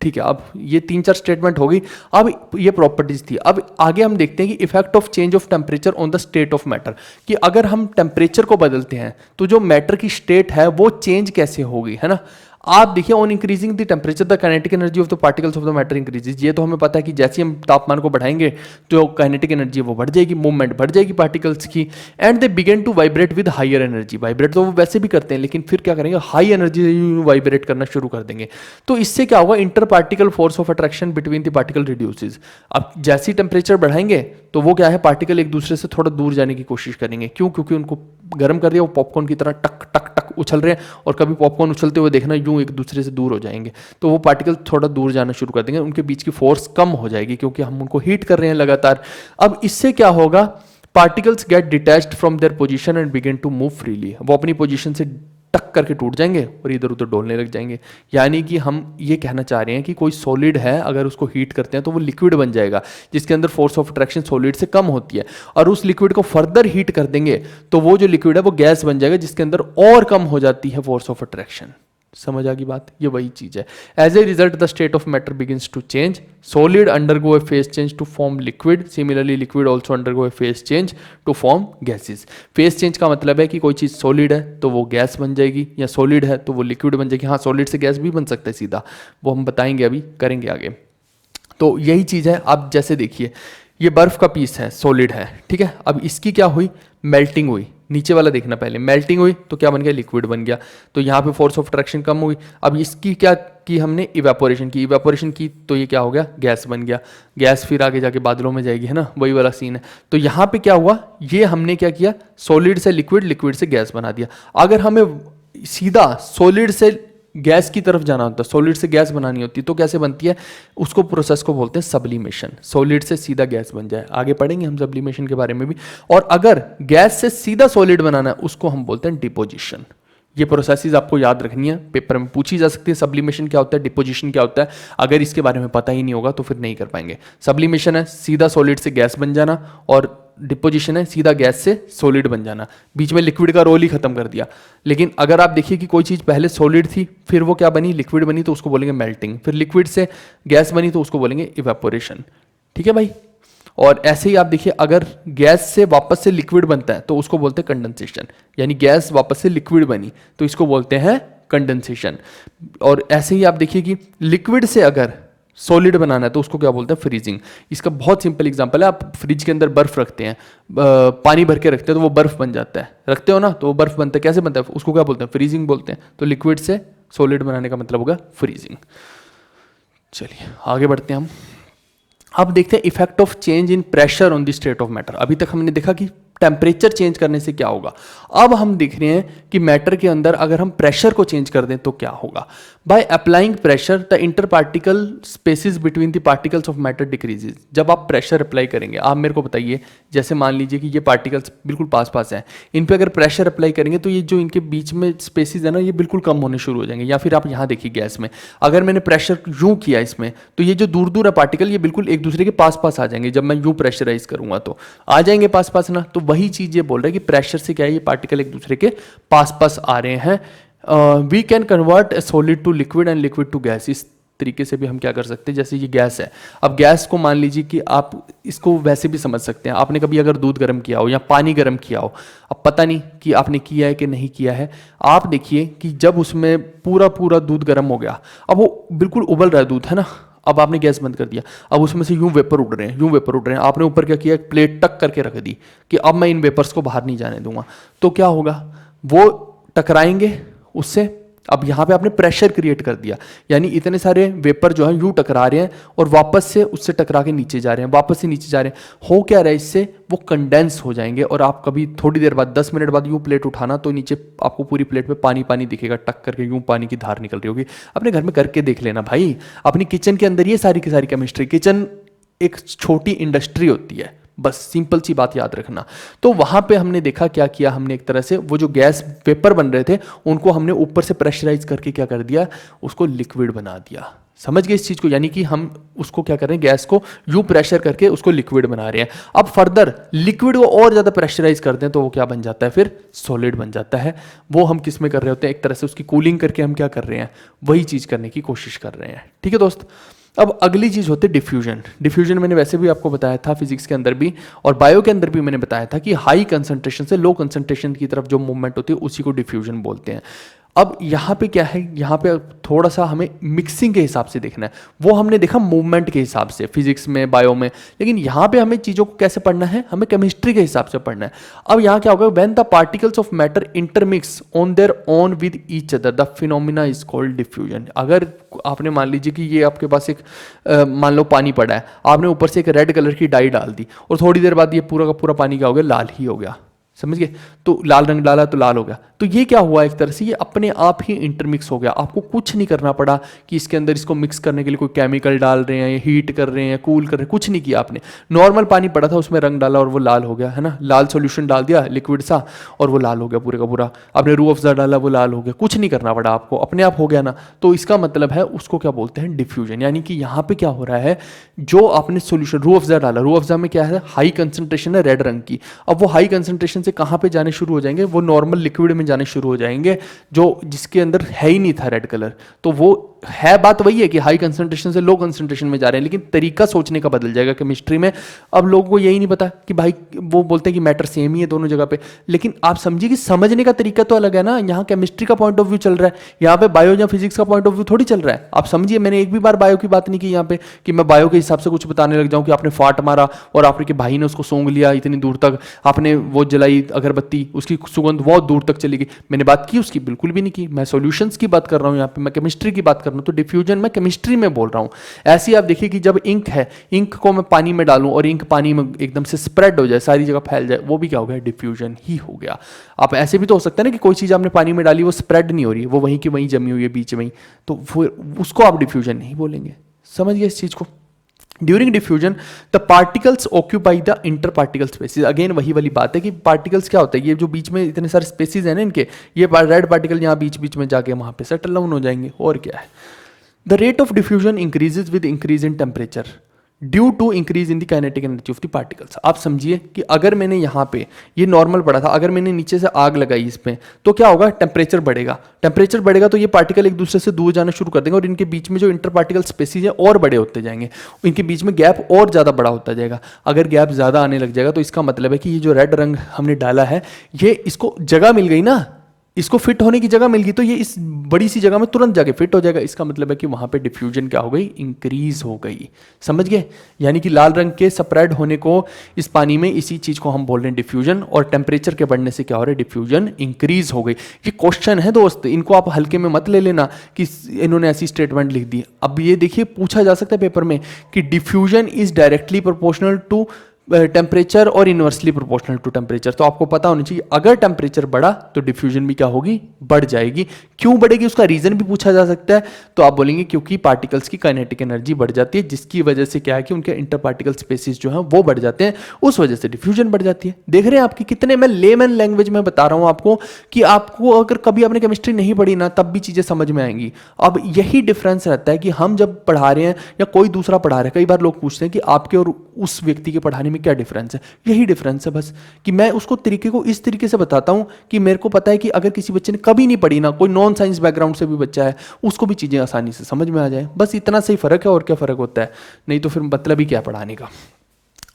ठीक है, अब ये 3-4 स्टेटमेंट हो गई। अब ये प्रॉपर्टीज थी। अब आगे हम देखते हैं कि effect of change of temperature on the state of matter, कि अगर हम टेम्परेचर को बदलते हैं तो जो मैटर की स्टेट है वो चेंज कैसे होगी, है ना। आप देखिए, on increasing the temperature the kinetic energy of the particles of the matter increases. ये तो हमें पता है कि जैसे हम तापमान को बढ़ाएंगे तो काइनेटिक एनर्जी वो बढ़ जाएगी, मूवमेंट बढ़ जाएगी पार्टिकल्स की, and they begin to vibrate with higher energy. Vibrate तो वो वैसे भी करते हैं, लेकिन फिर क्या करेंगे, हाई एनर्जी वाइब्रेट करना शुरू कर देंगे। तो इससे क्या होगा, inter particle force of attraction between the particle reduces. अब जैसे ही टेम्परेचर बढ़ाएंगे तो वो क्या है, पार्टिकल एक दूसरे से थोड़ा दूर जाने की कोशिश करेंगे। क्यों? क्योंकि उनको गर्म कर दिया, वो पॉपकॉर्न की तरह टक टक टक उछल रहे हैं, और कभी पॉपकॉर्न उछलते हुए देखना यूं एक दूसरे से दूर हो जाएंगे, तो वो पार्टिकल थोड़ा दूर जाना शुरू कर देंगे, उनके बीच की फोर्स कम हो जाएगी, क्योंकि हम उनको हीट कर रहे हैं लगातार। अब इससे क्या होगा, particles get detached from their position and begin to move freely. वो अपनी पोजीशन से टक करके टूट जाएंगे और इधर उधर डोलने लग जाएंगे। यानी कि हम ये कहना चाह रहे हैं कि कोई सॉलिड है, अगर उसको हीट करते हैं तो वो लिक्विड बन जाएगा, जिसके अंदर फोर्स ऑफ अट्रैक्शन सॉलिड से कम होती है। और उस लिक्विड को फर्दर हीट कर देंगे तो वो जो लिक्विड है वो गैस बन जाएगा, जिसके अंदर और कम हो जाती है फोर्स ऑफ अट्रैक्शन। समझ आ गई बात? ये वही चीज है। As a result the state of matter begins to change, solid undergo a phase change to form liquid, similarly liquid also undergo a phase change to form gases. Phase change का मतलब है कि कोई चीज सॉलिड है तो वो gas बन जाएगी, या सॉलिड है तो वो लिक्विड बन जाएगी। हाँ, सॉलिड से गैस भी बन सकता है सीधा, वो हम बताएंगे, अभी करेंगे आगे। तो यही चीज है। आप जैसे देखिए, ये बर्फ का पीस है, सॉलिड है, ठीक है। अब इसकी क्या हुई, मेल्टिंग हुई। नीचे वाला देखना पहले, मेल्टिंग हुई तो क्या बन गया, लिक्विड बन गया। तो यहाँ पे फोर्स ऑफ अट्रैक्शन कम हुई। अब इसकी क्या की हमने, इवेपोरेशन की। इवेपोरेशन की तो ये क्या हो गया, गैस बन गया। गैस फिर आगे जाके बादलों में जाएगी, है ना, वही वाला सीन है। तो यहाँ पे क्या हुआ, ये हमने क्या किया, सॉलिड से लिक्विड, लिक्विड से गैस बना दिया। अगर हमें सीधा सॉलिड से गैस की तरफ जाना होता है, सॉलिड से गैस बनानी होती है, तो कैसे बनती है, उसको प्रोसेस को बोलते हैं सब्लिमेशन। सॉलिड से सीधा गैस बन जाए, आगे पढ़ेंगे हम सब्लिमेशन के बारे में भी। और अगर गैस से सीधा सॉलिड बनाना है, उसको हम बोलते हैं डिपोजिशन। ये प्रोसेसेस आपको याद रखनी है, पेपर में पूछी जा सकती है। सब्लिमेशन क्या होता है, डिपोजिशन क्या होता है, अगर इसके बारे में पता ही नहीं होगा तो फिर नहीं कर पाएंगे। सब्लिमेशन है सीधा सॉलिड से गैस बन जाना, और डिपोजिशन है सीधा गैस से सॉलिड बन जाना। बीच में लिक्विड का रोल ही खत्म कर दिया। लेकिन अगर आप देखिए कि कोई चीज़ पहले सॉलिड थी, फिर वो क्या बनी, लिक्विड बनी, तो उसको बोलेंगे मेल्टिंग। फिर लिक्विड से गैस बनी तो उसको बोलेंगे इवेपोरेशन। ठीक है भाई। और ऐसे ही आप देखिए, अगर गैस से वापस से लिक्विड बनता है तो उसको बोलते हैं कंडेंसेशन। यानी गैस वापस से लिक्विड बनी तो इसको बोलते हैं कंडेंसेशन। और ऐसे ही आप देखिए कि लिक्विड से अगर सॉलिड बनाना है तो उसको क्या बोलते हैं, फ्रीजिंग। इसका बहुत सिंपल एग्जांपल है, आप फ्रिज के अंदर बर्फ रखते हैं, पानी भर के रखते हैं तो वो बर्फ बन जाता है, रखते हो ना तो वो बर्फ बनता है। कैसे बनता है, उसको क्या बोलते हैं, फ्रीजिंग बोलते हैं। तो लिक्विड से सॉलिड बनाने का मतलब होगा फ्रीजिंग। चलिए आगे बढ़ते हैं हम। अब देखते हैं effect of change in pressure on the state of matter. अभी तक हमने देखा कि टेम्परेचर चेंज करने से क्या होगा। अब हम देख रहे हैं कि मैटर के अंदर अगर हम प्रेशर को चेंज कर दें तो क्या होगा। By applying pressure the inter particle spaces between the particles of matter decreases. जब आप प्रेशर अप्लाई करेंगे, आप मेरे को बताइए, जैसे मान लीजिए कि ये पार्टिकल्स बिल्कुल पास पास हैं, इन पे अगर प्रेशर अप्लाई करेंगे तो ये जो इनके बीच में स्पेसिस है ना, ये बिल्कुल कम होने शुरू हो जाएंगे। या फिर आप यहाँ देखिए गैस में, अगर मैंने प्रेशर यूं किया इसमें, तो ये जो दूर दूर है पार्टिकल, ये बिल्कुल एक दूसरे के पास पास आ जाएंगे। जब मैं यूं प्रेशराइज करूंगा तो आ जाएंगे पास पास ना। तो वही चीज ये बोल रहा है कि प्रेशर से क्या है, ये पार्टिकल एक दूसरे के पास पास आ रहे हैं। We can convert a solid to liquid and liquid to gas. इस तरीके से भी हम क्या कर सकते हैं, जैसे ये गैस है, अब गैस को मान लीजिए कि आप इसको वैसे भी समझ सकते हैं। आपने कभी अगर दूध गर्म किया हो या पानी गर्म किया हो, अब पता नहीं कि आपने किया है कि नहीं किया है, आप देखिए कि जब उसमें पूरा पूरा दूध गर्म हो गया, अब वो बिल्कुल उबल रहा है दूध, है ना। अब आपने गैस बंद कर दिया, अब उसमें से यूं वेपर उड़ रहे हैं, यूं वेपर उड़ रहे हैं। आपने ऊपर क्या किया, एक प्लेट टक करके रख दी कि अब मैं इन वेपर्स को बाहर नहीं जाने दूंगा। तो क्या होगा, वो टकराएंगे उससे। अब यहाँ पे आपने प्रेशर क्रिएट कर दिया, यानी इतने सारे वेपर जो है यूं टकरा रहे हैं और वापस से उससे टकरा के नीचे जा रहे हैं, वापस से नीचे जा रहे हैं। हो क्या रहा है, इससे वो कंडेंस हो जाएंगे। और आप कभी थोड़ी देर बाद 10 मिनट बाद यूं प्लेट उठाना तो नीचे आपको पूरी प्लेट पे पानी पानी दिखेगा, टक करके यूं पानी की धार निकल रही होगी। अपने घर में करके देख लेना भाई, अपनी किचन के अंदर ये सारी की सारी केमिस्ट्री। किचन एक छोटी इंडस्ट्री होती है, बस सिंपल सी बात याद रखना। तो वहां पे हमने देखा क्या किया हमने, एक तरह से वो जो गैस वेपर बन रहे थे उनको हमने ऊपर से प्रेशराइज करके क्या कर दिया, उसको लिक्विड बना दिया। समझ गए इस चीज को, यानी कि हम उसको क्या कर रहे हैं, गैस को यू प्रेशर करके उसको लिक्विड बना रहे हैं। अब फर्दर लिक्विड को और ज्यादा प्रेशराइज करते हैं तो वो क्या बन जाता है, फिर सॉलिड बन जाता है। वो हम किस में कर रहे होते हैं, एक तरह से उसकी कूलिंग करके हम क्या कर रहे हैं, वही चीज करने की कोशिश कर रहे हैं। ठीक है दोस्त। अब अगली चीज होती है डिफ्यूजन। डिफ्यूजन मैंने वैसे भी आपको बताया था, फिजिक्स के अंदर भी और बायो के अंदर भी मैंने बताया था कि हाई कंसंट्रेशन से लो कंसंट्रेशन की तरफ जो मूवमेंट होती है उसी को डिफ्यूजन बोलते हैं। अब यहाँ पे क्या है, यहाँ पे थोड़ा सा हमें मिक्सिंग के हिसाब से देखना है। वो हमने देखा मूवमेंट के हिसाब से फिजिक्स में, बायो में, लेकिन यहाँ पे हमें चीज़ों को कैसे पढ़ना है, हमें केमिस्ट्री के हिसाब से पढ़ना है। अब यहाँ क्या होगा, when the particles of matter intermix on their own with each other the phenomena is called diffusion. अगर आपने मान लीजिए कि ये आपके पास एक मान लो पानी पड़ा है, आपने ऊपर से एक रेड कलर की डाई डाल दी और थोड़ी देर बाद ये पूरा का पूरा पानी क्या हो गया, लाल ही हो गया। समझ गए, तो लाल रंग डाला तो लाल हो गया। तो ये क्या हुआ, एक तरह से ये अपने आप ही इंटरमिक्स हो गया। आपको कुछ नहीं करना पड़ा कि इसके अंदर इसको मिक्स करने के लिए कोई केमिकल डाल रहे हैं या हीट कर रहे हैं, कूल कर रहे हैं, कुछ नहीं किया आपने। नॉर्मल पानी पड़ा था, उसमें रंग डाला और वो लाल हो गया, है ना। लाल सॉल्यूशन डाल दिया लिक्विड सा और वो लाल हो गया पूरे का पूरा। आपने रूह अफ़ज़ा डाला, वो लाल हो गया, कुछ नहीं करना पड़ा आपको, अपने आप हो गया ना। तो इसका मतलब है उसको क्या बोलते हैं, डिफ्यूजन। यानी कि यहाँ पे क्या हो रहा है, जो आपने सॉल्यूशन रूह अफ़ज़ा डाला, रूह अफ़ज़ा में क्या है, हाई कंसंट्रेशन है रेड रंग की। अब वो हाई कंसंट्रेशन से कहाँ पे जाने शुरू हो जाएंगे, वो नॉर्मल लिक्विड में जाने शुरू हो जाएंगे जो जिसके अंदर है ही नहीं था रेड कलर। तो वो है, बात वही है कि हाई कंसंट्रेशन से लो कंसंट्रेशन में जा रहे हैं, लेकिन तरीका सोचने का बदल जाएगा केमिस्ट्री में। अब लोगों को यही नहीं पता कि भाई, वो बोलते हैं कि मैटर सेम ही है दोनों जगह पे, लेकिन आप समझिए कि समझने का तरीका तो अलग है ना। यहाँ केमिस्ट्री का पॉइंट ऑफ व्यू चल रहा है, यहाँ पे बायो या फिजिक्स का पॉइंट ऑफ व्यू थोड़ी चल रहा है। आप समझिए, मैंने एक भी बार बायो की बात नहीं की यहाँ पे कि मैं बायो के हिसाब से कुछ बताने लग जाऊँ कि आपने फाट मारा और आपके भाई ने उसको सूंघ लिया इतनी दूर तक, आपने वो जलाई अगरबत्ती, उसकी सुगंध बहुत दूर तक चली गई। मैंने बात की उसकी, बिल्कुल भी नहीं की। मैं सॉल्यूशंस की बात कर रहा हूँ यहाँ पे, मैं केमिस्ट्री की बात कर रहा हूँ। तो डिफ्यूजन मैं केमिस्ट्री में बोल रहा हूँ। ऐसे ही आप देखिए कि जब इंक है, इंक को मैं पानी में डालूं और इंक पानी में एकदम से स्प्रेड हो जाए, सारी जगह फैल जाए, वो भी क्या हो गया, डिफ्यूजन ही हो गया। आप ऐसे भी तो हो सकता है ना कि कोई चीज़ आपने पानी में डाली, वो स्प्रेड नहीं हो रही है, वो वहीं की वहीं जमी हुई है बीच में ही, तो उसको आप डिफ्यूजन नहीं बोलेंगे। समझ गए इस चीज़ को। During diffusion the particles occupy the inter particle spaces. Again वही वाली बात है कि पार्टिकल्स क्या होता है, ये जो बीच में इतने सारे स्पेसिस हैं ना इनके, ये रेड पार्टिकल यहाँ बीच बीच में जाके वहाँ पे सेटल डाउन हो जाएंगे। और क्या है, the rate of diffusion increases with increase in temperature due to increase in the kinetic energy of the particles. आप समझिए कि अगर मैंने यहाँ पे ये नॉर्मल पड़ा था, अगर मैंने नीचे से आग लगाई इस पे, तो क्या होगा, टेम्परेचर बढ़ेगा। टेम्परेचर बढ़ेगा तो ये पार्टिकल एक दूसरे से दूर जाना शुरू कर देंगे और इनके बीच में जो इंटर पार्टिकल स्पेसिस है और बड़े होते जाएंगे, इनके बीच में गैप और ज़्यादा बड़ा होता जाएगा। अगर गैप ज़्यादा आने लग जाएगा तो इसका मतलब है कि ये जो रेड रंग हमने डाला है, ये इसको जगह मिल गई ना, इसको फिट होने की जगह मिल गई, तो ये इस बड़ी सी जगह में तुरंत जाके फिट हो जाएगा। इसका मतलब है कि वहां पे डिफ्यूजन क्या हो गई, इंक्रीज हो गई। समझ गए, यानी कि लाल रंग के स्प्रेड होने को इस पानी में, इसी चीज को हम बोल रहे हैं डिफ्यूजन। और टेम्परेचर के बढ़ने से क्या हो रहा है, डिफ्यूजन इंक्रीज हो गई। ये क्वेश्चन है दोस्त, इनको आप हल्के में मत ले लेना कि इन्होंने ऐसी स्टेटमेंट लिख दी। अब ये देखिए, पूछा जा सकता है पेपर में कि diffusion is directly proportional to temperature और इन्वर्सली प्रोपोर्शनल टू टेम्परेचर। तो आपको पता होना चाहिए अगर टेम्परेचर बढ़ा तो डिफ्यूजन भी क्या होगी, बढ़ जाएगी। क्यों बढ़ेगी उसका रीजन भी पूछा जा सकता है, तो आप बोलेंगे क्योंकि पार्टिकल्स की काइनेटिक एनर्जी बढ़ जाती है, जिसकी वजह से क्या है कि उनके इंटर पार्टिकल स्पेसिस जो है वो बढ़ जाते हैं, उस वजह से डिफ्यूजन बढ़ जाती है। देख रहे हैं आपकी कितने मैं लेमन लैंग्वेज में बता रहा हूं आपको, कि आपको अगर कभी आपने केमिस्ट्री नहीं पढ़ी ना तब भी चीजें समझ में आएंगी। अब यही डिफरेंस रहता है कि हम जब पढ़ा रहे हैं या कोई दूसरा पढ़ा रहा है, कई बार लोग पूछते हैं कि आपके और उस व्यक्ति के पढ़ाने में क्या डिफरेंस है। यही डिफरेंस है बस, कि मैं उसको तरीके को इस तरीके से बताता हूं कि मेरे को पता है कि अगर किसी बच्चे ने कभी नहीं पढ़ी ना, कोई नॉन साइंस बैकग्राउंड से भी बच्चा है, उसको भी चीजें आसानी से समझ में आ जाए। बस इतना सही फर्क है, और क्या फर्क होता है, नहीं तो फिर मतलब ही क्या पढ़ाने का।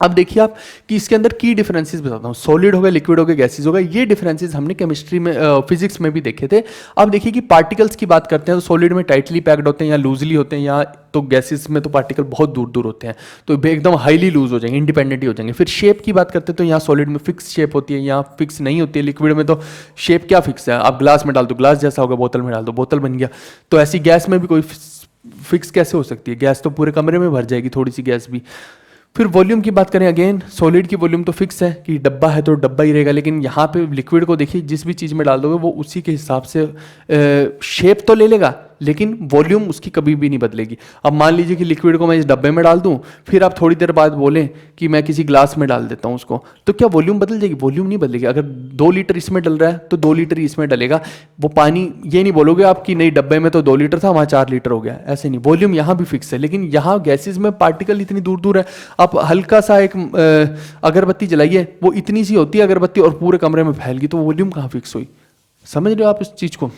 अब देखिए आप कि इसके अंदर की डिफरेंसेस बताता हूँ, सॉलिड हो गया, लिक्विड हो गया, गैसेस हो गया। ये डिफरेंसेस हमने केमिस्ट्री में फिजिक्स में भी देखे थे। अब देखिए कि पार्टिकल्स की बात करते हैं तो सॉलिड में टाइटली पैक्ड होते हैं या लूजली होते हैं, या तो गैसेस में तो पार्टिकल बहुत दूर दूर होते हैं, तो एकदम हाईली लूज हो जाएंगे, इंडिपेंडेंट ही हो जाएंगे। फिर शेप की बात करते हैं तो यहाँ सॉलिड में फिक्स शेप होती है, यहाँ फिक्स नहीं होती है। लिक्विड में तो शेप क्या फिक्स है, आप ग्लास में डाल दो ग्लास जैसा होगा, बोतल में डाल दो बोतल बन गया। तो ऐसी गैस में भी कोई फिक्स कैसे हो सकती है, गैस तो पूरे कमरे में भर जाएगी थोड़ी सी गैस भी। फिर वॉल्यूम की बात करें, अगेन सॉलिड की वॉल्यूम तो फिक्स है कि डब्बा है तो डब्बा ही रहेगा, लेकिन यहाँ पे लिक्विड को देखिए जिस भी चीज़ में डाल दोगे वो उसी के हिसाब से शेप तो ले लेगा, लेकिन वॉल्यूम उसकी कभी भी नहीं बदलेगी। अब मान लीजिए कि लिक्विड को मैं इस डब्बे में डाल दूं, फिर आप थोड़ी देर बाद बोलें कि मैं किसी ग्लास में डाल देता हूं उसको, तो क्या वॉल्यूम बदल जाएगी? वॉल्यूम नहीं बदलेगी। अगर 2 लीटर इसमें डल रहा है तो 2 लीटर ही इसमें डलेगा। वो पानी ये नहीं बोलोगे आप कि नहीं डब्बे में तो 2 लीटर था वहाँ 4 लीटर हो गया, ऐसे नहीं। वॉल्यूम यहाँ भी फिक्स है, लेकिन यहाँ गैसेज में पार्टिकल इतनी दूर दूर है। आप हल्का सा एक अगरबत्ती जलाइए, वो इतनी सी होती है अगरबत्ती और पूरे कमरे में फैल गई, तो वॉल्यूम कहाँ फिक्स हुई? समझ रहे हो आप इस चीज़ को?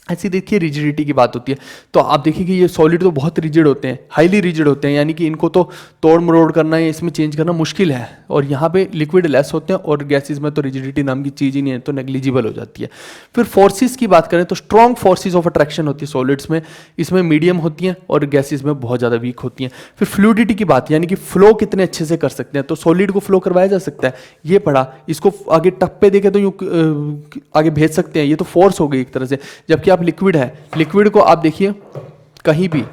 ऐसी देखिए रिजिडिटी की बात होती है, तो आप देखिए कि ये सॉलिड तो बहुत रिजिड होते हैं, हाईली रिजिड होते हैं, यानी कि इनको तो तोड़ मरोड़ करना या इसमें चेंज करना मुश्किल है। और यहाँ पे लिक्विड लेस होते हैं और गैसेस में तो रिजिडिटी नाम की चीज़ ही नहीं है, तो नेग्लिजिबल हो जाती है। फिर फोर्सेस की बात करें तो स्ट्रॉन्ग फोर्सेस ऑफ अट्रैक्शन होती है सॉलिड्स में, इसमें मीडियम होती हैं और गैसेस में बहुत ज़्यादा वीक होती हैं। फिर फ्लूइडिटी की बात, यानी कि फ्लो कितने अच्छे से कर सकते हैं, तो सॉलिड को फ्लो करवाया जा सकता है, ये पढ़ा। इसको आगे टप्पे देके तो यूँ आगे भेज सकते हैं, ये तो फोर्स हो गई एक तरह से। जबकि आप लिक्विड है, लिक्विड को आप देखिए कहीं भी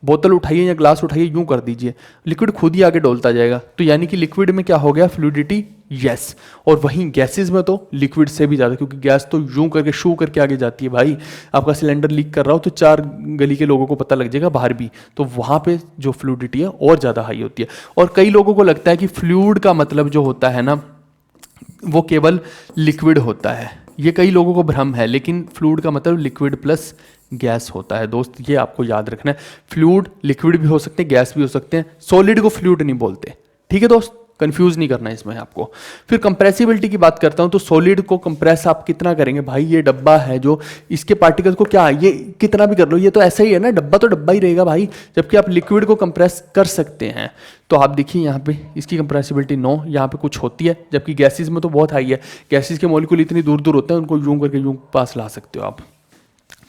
बोतल उठाइए या ग्लास उठाइए, यूं कर दीजिए, लिक्विड खुद ही आगे डोलता जाएगा। तो यानी कि लिक्विड में क्या हो गया, फ्लूइडिटी, यस। और वहीं गैसेस में तो लिक्विड से भी ज़्यादा, क्योंकि गैस तो यूं करके शू करके आगे जाती है। भाई आपका सिलेंडर लीक कर रहा हो तो 4 गली के लोगों को पता लग जाएगा बाहर भी, तो वहाँ पे जो फ्लूइडिटी है और ज़्यादा हाई होती है। और कई लोगों को लगता है कि फ्लूइड का मतलब जो होता है ना वो केवल लिक्विड होता है, ये कई लोगों को भ्रम है, लेकिन फ्लूइड का मतलब लिक्विड प्लस गैस होता है दोस्त, ये आपको याद रखना है। फ्लूइड लिक्विड भी हो सकते हैं, गैस भी हो सकते हैं, सॉलिड को फ्लूइड नहीं बोलते, ठीक है दोस्त, कंफ्यूज नहीं करना है इसमें आपको। फिर कंप्रेसिबिलिटी की बात करता हूं, तो सॉलिड को कंप्रेस आप कितना करेंगे? भाई ये डब्बा है जो, इसके पार्टिकल्स को क्या ये कितना भी कर लो, ये तो ऐसा ही है ना, डब्बा तो डब्बा ही रहेगा भाई। जबकि आप लिक्विड को कंप्रेस कर सकते हैं, तो आप देखिए यहाँ पे इसकी कंप्रेसिबिलिटी 9, यहाँ पे कुछ होती है, जबकि गैसेस में तो बहुत हाई है। गैसेस के मॉलिक्यूल इतनी दूर दूर होते हैं, उनको यूं करके यूं पास ला सकते हो आप।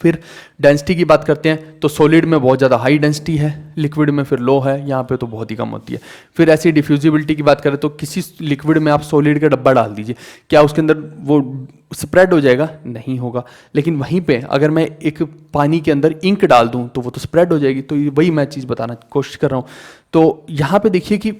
फिर डेंसिटी की बात करते हैं तो सॉलिड में बहुत ज़्यादा हाई डेंसिटी है, लिक्विड में फिर लो है, यहाँ पे तो बहुत ही कम होती है। फिर ऐसी डिफ्यूजिबिलिटी की बात करें तो किसी लिक्विड में आप सॉलिड का डब्बा डाल दीजिए, क्या उसके अंदर वो स्प्रेड हो जाएगा? नहीं होगा। लेकिन वहीं पे अगर मैं एक पानी के अंदर इंक डाल दूँ तो वो तो स्प्रेड हो जाएगी। तो वही मैं चीज़ बताना कोशिश कर रहा हूँ। तो यहाँ पे देखिए कि,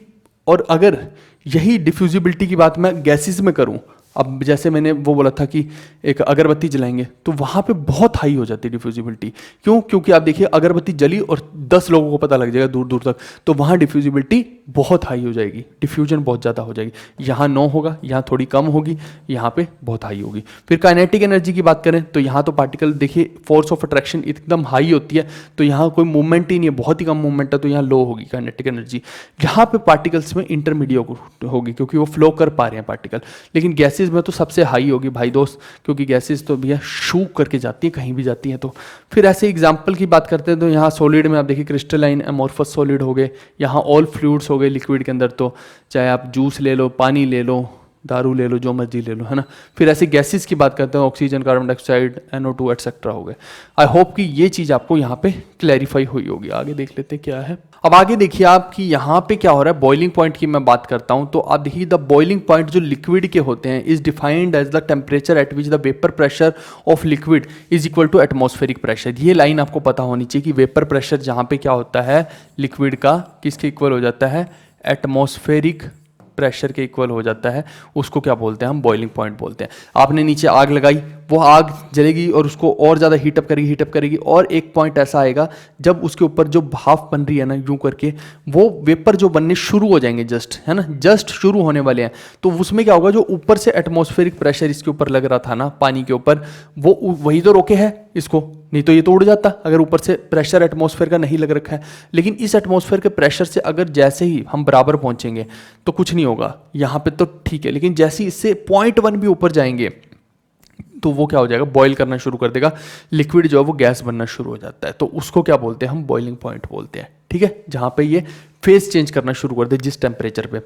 और अगर यही डिफ्यूजिबिलिटी की बात मैं गैसेस में करूँ, अब जैसे मैंने वो बोला था कि एक अगरबत्ती जलाएंगे तो वहाँ पे बहुत हाई हो जाती है डिफ्यूजिबिलिटी। क्यों? क्योंकि आप देखिए अगरबत्ती जली और 10 लोगों को पता लग जाएगा दूर दूर तक, तो वहाँ डिफ्यूजिबिलिटी बहुत हाई हो जाएगी, डिफ्यूजन बहुत ज़्यादा हो जाएगी। यहाँ 9 होगा, यहाँ थोड़ी कम होगी, यहाँ पे बहुत हाई होगी। फिर काइनेटिक एनर्जी की बात करें तो यहाँ तो पार्टिकल देखिए फोर्स ऑफ अट्रैक्शन एकदम हाई होती है, तो यहाँ कोई मूवमेंट ही नहीं है, बहुत ही कम मूवमेंट है, तो यहाँ लो होगी काइनेटिक एनर्जी। यहाँ पे पार्टिकल्स में इंटरमीडिएट होगी क्योंकि वो फ्लो कर पा रहे हैं पार्टिकल। लेकिन गैसेज में तो सबसे हाई होगी भाई दोस्त, क्योंकि गैसेज तो भैया शू करके जाती है, कहीं भी जाती हैं। तो फिर ऐसे एग्जाम्पल की बात करते हैं तो यहाँ सॉलिड में आप देखिए क्रिस्टलाइन एमोर्फस सॉलिड हो गए, यहाँ ऑल फ्लूइड्स हो गए लिक्विड के अंदर, तो चाहे आप जूस ले लो, पानी ले लो, दारू ले लो, जो मर्जी ले लो, है ना। फिर ऐसे गैसेस की बात करते हैं, oxygen, carbon dioxide, NO2 etcetera हो गए। आई होप कि ये चीज़ आपको यहाँ पे क्लैरिफाई हुई होगी। आगे देख लेते हैं क्या है। अब आगे देखिए आप कि यहाँ पे क्या हो रहा है, बॉइलिंग पॉइंट की मैं बात करता हूँ। तो आप देखिए द बॉइलिंग पॉइंट जो लिक्विड के होते हैं is defined as the temperature at which the vapour pressure of liquid is equal to atmospheric pressure. ये लाइन आपको पता होनी चाहिए कि वेपर प्रेशर जहाँ पे क्या होता है लिक्विड का, किसके इक्वल हो जाता है? एटमॉस्फेरिक प्रेशर के इक्वल हो जाता है, उसको क्या बोलते हैं हम, बॉइलिंग पॉइंट बोलते हैं। आपने नीचे आग लगाई, वो आग जलेगी और उसको और ज़्यादा हीटअप करेगी और एक पॉइंट ऐसा आएगा जब उसके ऊपर जो भाप बन रही है ना यूं करके, वो वेपर जो बनने शुरू हो जाएंगे, जस्ट है ना, जस्ट शुरू होने वाले हैं, तो उसमें क्या होगा, जो ऊपर से एटमॉस्फेरिक प्रेशर इसके ऊपर लग रहा था ना पानी के ऊपर, वो वही तो रोके है इसको, नहीं तो ये तो उड़ जाता अगर ऊपर से प्रेशर एटमॉस्फेयर का नहीं लग रखा है। लेकिन इस एटमॉस्फेयर के प्रेशर से अगर जैसे ही हम बराबर पहुंचेंगे तो कुछ नहीं होगा, यहाँ पे तो ठीक है, लेकिन जैसे ही इससे 0.1 भी ऊपर जाएंगे तो वो क्या हो जाएगा, बॉईल करना शुरू कर देगा, लिक्विड जो है वो गैस बनना शुरू हो जाता है, तो उसको क्या बोलते हैं हम, बॉइलिंग पॉइंट बोलते हैं। ठीक है, जहाँ पे ये फेज चेंज करना शुरू कर दे जिस टेम्परेचर पे,